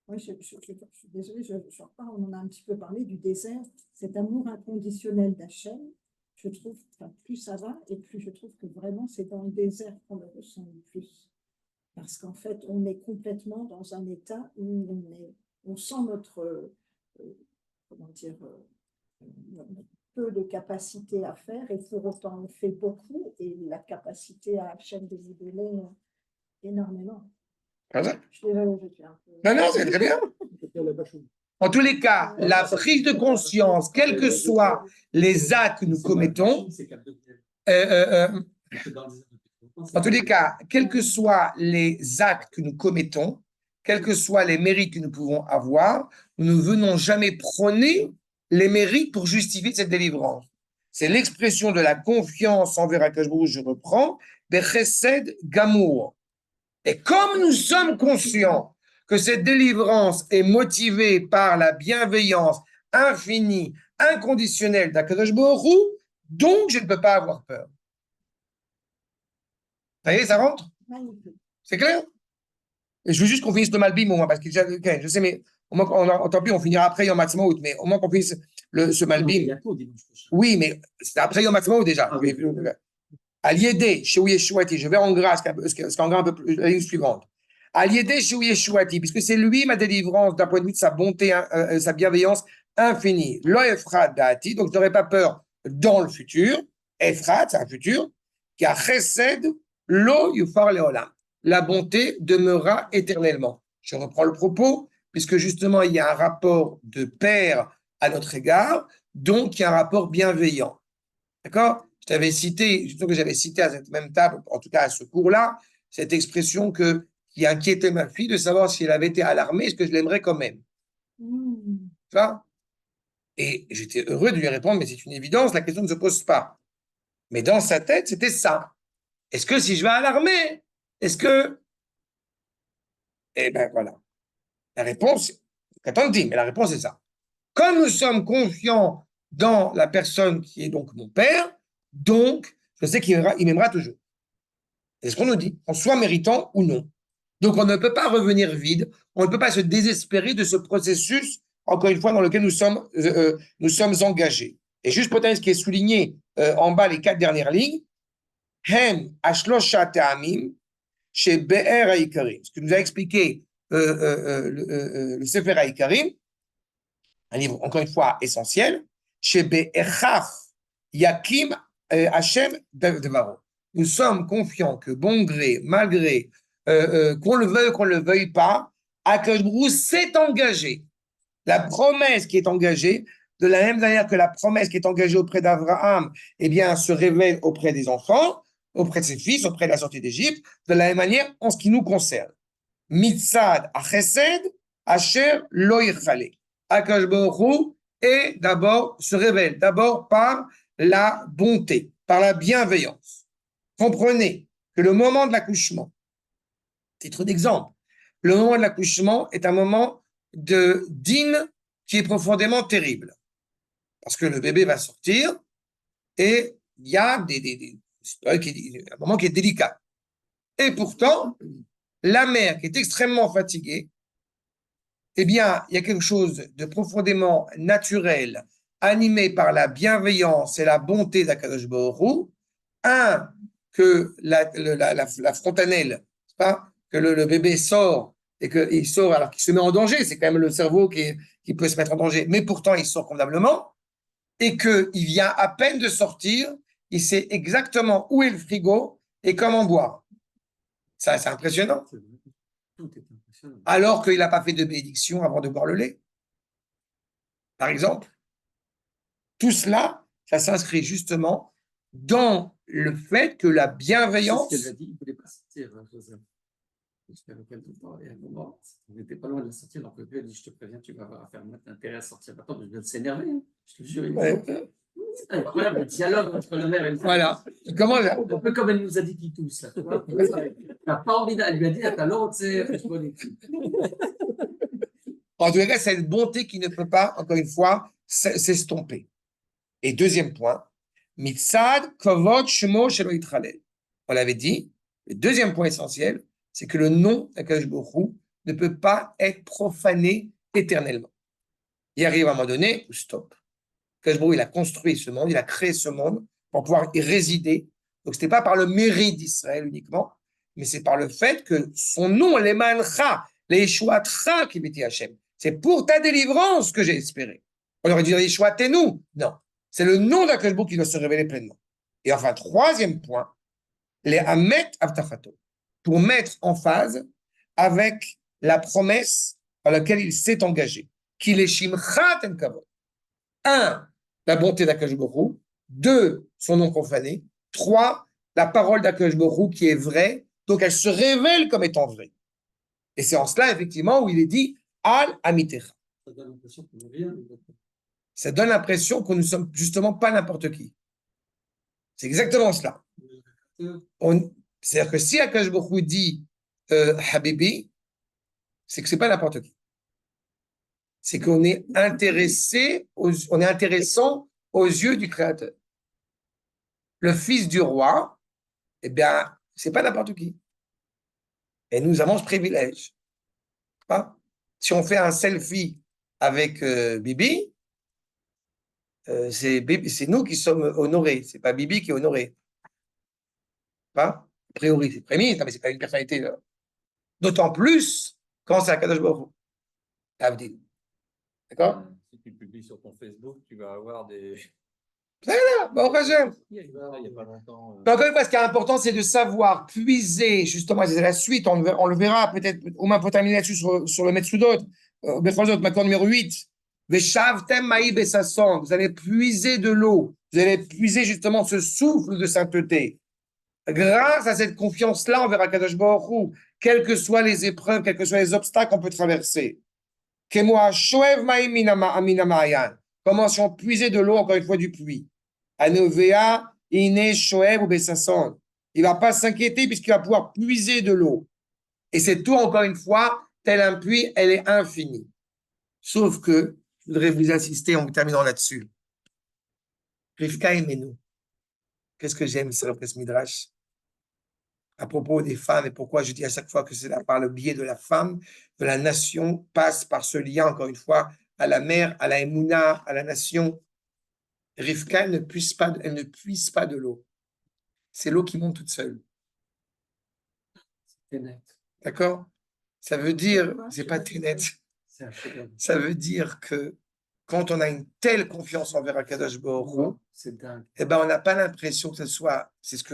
Oui, je suis désolée, je reparle, on en a un petit peu parlé du désert, cet amour inconditionnel d'Hachem. Je trouve, plus ça va, et plus je trouve que vraiment c'est dans le désert qu'on le ressent le plus. Parce qu'en fait, on est complètement dans un état où on sent notre, peu de capacité à faire, et pour autant on fait beaucoup, et la capacité à Hachem de nous donner énormément. Comme ça. Je suis désolée, je suis un peu. Non, c'est très bien. En tous les cas, la prise de conscience, quels que soient les actes que nous commettons, en tous les cas, quels que soient les actes que nous commettons, quels que soient les mérites que nous pouvons avoir, nous ne venons jamais prôner les mérites pour justifier cette délivrance. C'est l'expression de la confiance envers Akash Baruch Hu, je reprends, Bechesed Gamour. Et comme nous sommes conscients que cette délivrance est motivée par la bienveillance infinie, inconditionnelle d'Akadosh Baruch Hu, donc je ne peux pas avoir peur. Ça y est, ça rentre? C'est clair? Et je veux juste qu'on finisse le Malbim au moins, parce que je sais, mais tant pis, on finira après Yom Ha'atzmaut, mais au moins qu'on finisse ce Malbim. Oui, mais c'est après Yom Ha'atzmaut déjà. À l'Yédé, chez Yeshuati, je vais en grâce, parce qu'en gras un peu plus, la ligne suivante. À l'Yédé, chez Yeshuati, puisque c'est lui ma délivrance d'un point de vue de sa bonté, sa bienveillance infinie. Lo Efrat Dati, donc je n'aurai pas peur dans le futur. Efrat, c'est un futur, qui a chesed lo yufar leolam. La bonté demeurera éternellement. Je reprends le propos, puisque justement, il y a un rapport de père à notre égard, donc il y a un rapport bienveillant. D'accord? Je t'avais cité, je trouve que j'avais cité à cette même table, en tout cas à ce cours-là, cette expression qui inquiétait ma fille de savoir si elle avait été alarmée, est-ce que je l'aimerais quand même. Tu vois? Et j'étais heureux de lui répondre, mais c'est une évidence, la question ne se pose pas. Mais dans sa tête, c'était ça. Est-ce que si je vais à l'armée, est-ce que... Eh bien voilà. La réponse, Katantim. Et la réponse est ça. Comme nous sommes confiants dans la personne qui est donc mon père, donc je sais qu'il m'aimera toujours. C'est ce qu'on nous dit, qu'on soit méritant ou non. Donc on ne peut pas revenir vide, on ne peut pas se désespérer de ce processus, encore une fois, dans lequel nous sommes engagés. Et juste pour terminer ce qui est souligné en bas, les 4 dernières lignes, Hem ashlosha te'amim chez Be'er Haïkarim. Ce que nous a expliqué le Sefer Haïkarim, un livre, encore une fois, essentiel, chez Be'echach Yakim Hashem Devaro. Nous sommes confiants que, bon gré, malgré, qu'on le veuille ou qu'on ne le veuille pas, Akadosh Baruch Hu s'est engagé. La promesse qui est engagée, de la même manière que la promesse qui est engagée auprès d'Abraham, eh bien, se révèle auprès des enfants, auprès de ses fils, auprès de la sortie d'Égypte, de la même manière en ce qui nous concerne. Mitzad achesed, asher lo yichale. Akadosh Baruch Hu est d'abord, se révèle d'abord par la bonté, par la bienveillance. Comprenez que le moment de l'accouchement, titre d'exemple, le moment de l'accouchement est un moment de din qui est profondément terrible. Parce que le bébé va sortir et il y a un moment qui est délicat. Et pourtant, la mère qui est extrêmement fatiguée, eh bien, il y a quelque chose de profondément naturel, animé par la bienveillance et la bonté d'Akadosh Baruch Hu. Un, que la fontanelle, pas, que le bébé sort et qu'il sort alors qu'il se met en danger, c'est quand même le cerveau qui peut se mettre en danger, mais pourtant il sort convenablement, et qu'il vient à peine de sortir, il sait exactement où est le frigo et comment boire. Ça, c'est impressionnant. Tout est impressionnant. Alors qu'il n'a pas fait de bénédiction avant de boire le lait. Par exemple, tout cela, ça s'inscrit justement dans le fait que la bienveillance... C'est ce qu'elle a dit, il ne voulait pas sortir, Joseph. Jusqu'à lequel tout le temps, et à un moment, on n'était pas loin de la sortir, donc le vieux a dit, je te préviens, tu vas avoir à faire intérêt à sortir. Attends, je viens de s'énerver, hein. Je te jure. C'est incroyable le dialogue entre le mère et le fils. Voilà. Comment Un peu comme elle nous a dit qu'il tousse, là, tu vois. T'as pas envie elle lui a dit, t'as l'autre, c'est... En tout cas, c'est une bonté qui ne peut pas, encore une fois, s'estomper. Et deuxième point, mitzad kovod shemo shelo yitchalel. On l'avait dit, le deuxième point essentiel, c'est que le nom d'Akadosh Baruch Hu ne peut pas être profané éternellement. Il arrive à un moment donné, stop. Akadosh Baruch Hu, il a construit ce monde, il a créé ce monde pour pouvoir y résider. Donc, ce n'était pas par le mérite d'Israël uniquement, mais c'est par le fait que son nom, les mancha, les Yeshuatra qui m'était Hachem. C'est pour ta délivrance que j'ai espéré. On aurait dû dire Yeshuatenu. Non. C'est le nom d'Akadosh Baruch Hu qui doit se révéler pleinement. Et enfin, troisième point, les Hamet Avtachato, pour mettre en phase avec la promesse à laquelle il s'est engagé. Qu'il est Shimchat en Kavod. 1, la bonté d'Akadosh Baruch Hu. 2, son nom profané. 3, la parole d'Akadosh Baruch Hu qui est vraie, donc elle se révèle comme étant vraie. Et c'est en cela, effectivement, où il est dit Al Amitecha. Ça donne l'impression qu'on est rien. Ça donne l'impression que nous ne sommes justement pas n'importe qui. C'est exactement cela. C'est-à-dire que si Akadosh Baruch Hu dit Habibi, c'est que ce n'est pas n'importe qui. C'est qu'on est intéressé, on est intéressant aux yeux du Créateur. Le fils du roi, eh bien, ce n'est pas n'importe qui. Et nous avons ce privilège. Hein? Si on fait un selfie avec Bibi, c'est nous qui sommes honorés. Ce n'est pas Bibi qui est honoré. Hein? A priori, c'est prémis, mais ce n'est pas une personnalité. D'autant plus quand c'est Akadosh Baruch Hu. Avdil. D'accord? Si tu publies sur ton Facebook, tu vas avoir des. Bon, Hashem. Il y a pas longtemps. Mais encore une fois, ce qui est important, c'est de savoir puiser, justement, c'est la suite, on le verra peut-être, au moins pour terminer là-dessus sur le Metsudot, Bechazot, Makor numéro 8. Veshavtem maï besasson, vous allez puiser de l'eau, vous allez puiser justement ce souffle de sainteté. Grâce à cette confiance-là envers Akadosh Baruch Hu, quelles que soient les épreuves, quels que soient les obstacles qu'on peut traverser. Comment si on puisait de l'eau, encore une fois, du puits. Anovea, Ine, Shoev ou Bessasson. Il ne va pas s'inquiéter puisqu'il va pouvoir puiser de l'eau. Et cette eau, encore une fois, tel un puits, elle est infinie. Sauf que, je voudrais vous insister en terminant là-dessus. Rivka et Menou. Qu'est-ce que j'aime, c'est le Midrash à propos des femmes, et pourquoi je dis à chaque fois que c'est par le biais de la femme que la nation passe par ce lien, encore une fois, à la mère, à la Emouna, à la nation. Rivka, elle ne puise pas de l'eau. C'est l'eau qui monte toute seule. C'est net. D'accord? Ça veut dire, c'est pas très net. C'est un chef-d'œuvre. Ça veut dire que quand on a une telle confiance envers Akadosh Baruch Hu, C'est dingue. eh ben, on n'a pas l'impression que ce soit, c'est ce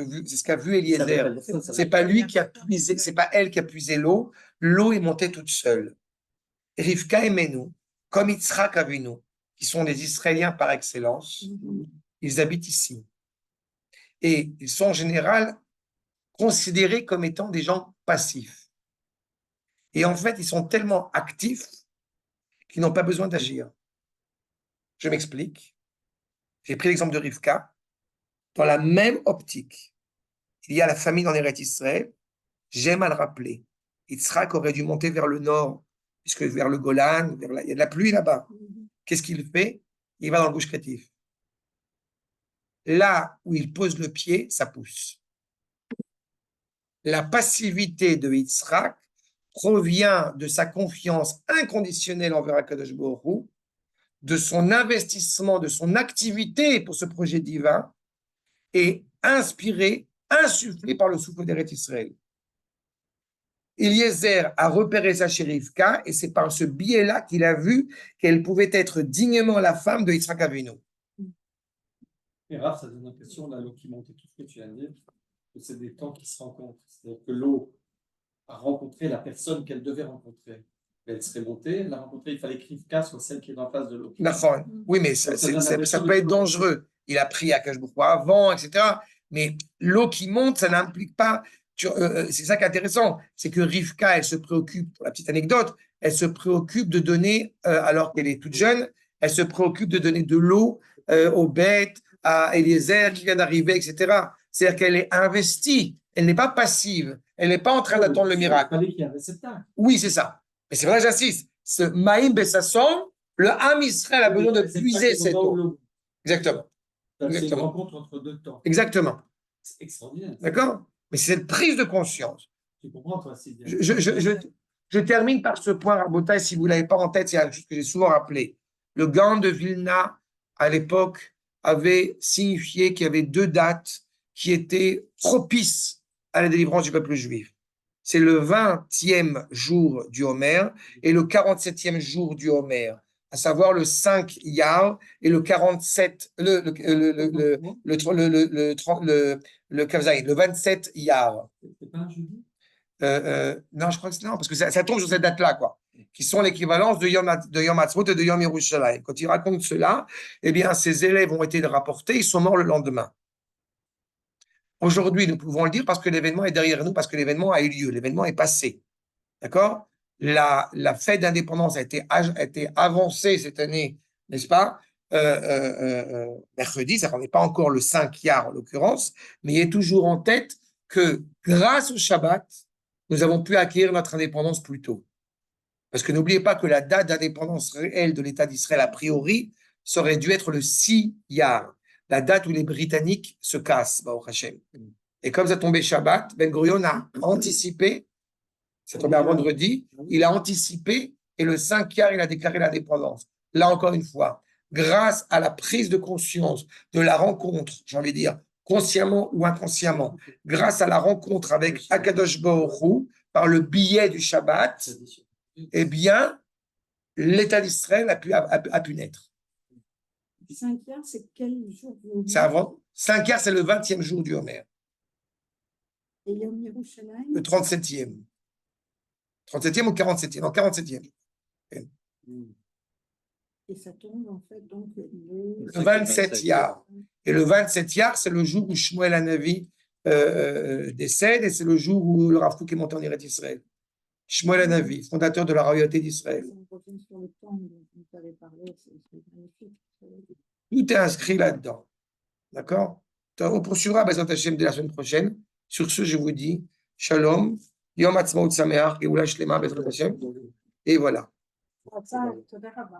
qu'a vu Eliezer. C'est pas lui qui a puisé, c'est pas elle qui a puisé l'eau. L'eau est montée toute seule. Rivka et Menou, comme Yitzhak Avinu, qui sont des Israéliens par excellence, ils habitent ici. Et ils sont en général considérés comme étant des gens passifs. Et en fait, ils sont tellement actifs qu'ils n'ont pas besoin d'agir. Je m'explique. J'ai pris l'exemple de Rivka. Dans la même optique, il y a la famine en Eretz Israël. J'aime à le rappeler. Yitzhak aurait dû monter vers le nord, puisque vers le Golan, il y a de la pluie là-bas. Qu'est-ce qu'il fait? Il va dans le Gush Katif. Là où il pose le pied, ça pousse. La passivité de Yitzhak provient de sa confiance inconditionnelle envers Akadosh Baruch Hu, de son investissement, de son activité pour ce projet divin, et inspiré, insufflé par le souffle d'Eretz Israël. Eliezer a repéré sa chez Rivka, et c'est par ce biais-là qu'il a vu qu'elle pouvait être dignement la femme de Yitzhak Avinu. Et Raph, ça donne l'impression, là, l'eau qui monte et tout ce que tu viens de dire, que c'est des temps qui se rencontrent. C'est-à-dire que l'eau a rencontré la personne qu'elle devait rencontrer. Elle serait montée, elle l'a rencontrée, il fallait que Rivka soit celle qui est en face de l'eau. D'accord. Oui, mais ça peut être dangereux. Il a pris à Kajbourg avant, etc. Mais l'eau qui monte, ça n'implique pas. C'est ça qui est intéressant. C'est que Rivka, elle se préoccupe, pour la petite anecdote, elle se préoccupe de donner, alors qu'elle est toute jeune, elle se préoccupe de donner de l'eau aux bêtes, à Eliezer qui vient d'arriver, etc. C'est-à-dire qu'elle est investie. Elle n'est pas passive. Elle n'est pas en train d'attendre le miracle. Il fallait qu'il y ait un réceptacle. Oui, c'est ça. Mais c'est vrai, j'insiste. Ce Maïm Bessasson, le Ham Israël a besoin de puiser cette eau. Exactement. C'est une Exactement. rencontre entre deux temps. Exactement. C'est extraordinaire. D'accord? Mais c'est cette prise de conscience. Tu comprends, toi, Sylvia? Je termine par ce point, Rabotai, si vous ne l'avez pas en tête, c'est quelque chose que j'ai souvent rappelé. Le Gaon de Vilna, à l'époque, avait signifié qu'il y avait deux dates qui étaient propices à la délivrance du peuple juif. C'est le 20e jour du Homer et le 47e jour du Homer, à savoir le 5 Iyar et le 47, le Kavzaïn, le 27 Iyar. C'est pas un jeudi? Non, je crois que c'est non, parce que ça tombe sur cette date-là, quoi, qui sont l'équivalence de Yom Ha'atzmaut et de Yom Yerushalayim. Quand il raconte cela, eh bien, ses élèves ont été rapportés, ils sont morts le lendemain. Aujourd'hui, nous pouvons le dire parce que l'événement est derrière nous, parce que l'événement a eu lieu, l'événement est passé. D'accord? La fête d'indépendance a été avancée cette année, n'est-ce pas? Mercredi, ça n'est pas encore le 5 Iyar en l'occurrence, mais il est toujours en tête que grâce au Shabbat, nous avons pu acquérir notre indépendance plus tôt. Parce que n'oubliez pas que la date d'indépendance réelle de l'État d'Israël, a priori, ça aurait dû être le 6 Iyar, la date où les Britanniques se cassent, Baruch Hashem. Et comme ça tombait Shabbat, Ben Gurion a anticipé, ça tombait un vendredi, il a anticipé, et le 5 Iyar, il a déclaré l'indépendance. Là, encore une fois, grâce à la prise de conscience de la rencontre, j'ai envie de dire, consciemment ou inconsciemment, grâce à la rencontre avec Akadosh Baruch Hu, par le biais du Shabbat, eh bien, l'État d'Israël a pu naître. 5 Iyar, c'est quel jour? C'est avant. 5 Iyar, c'est le 20e jour du Homer. Et Yom Yerushalayim? Le 37e. 37e ou 47e? Non, 47e. Et ça tombe en fait donc le 27 Iyar. Et le 27 Iyar, c'est le jour où Shmuel Hanavi décède et c'est le jour où le Rav Kook est monté en Eretz Israël. Shmuel Hanavi, fondateur de la royauté d'Israël. On revient sur le temps dont tu avais parlé, c'est magnifique. Tout est inscrit là-dedans. D'accord? On poursuivra Bezrat Hashem dès la semaine prochaine. Sur ce, je vous dis Shalom, Yom Ha'atzmaut Sameach, Geoula Shlema, Bezrat Hashem. Et voilà. תודה רבה.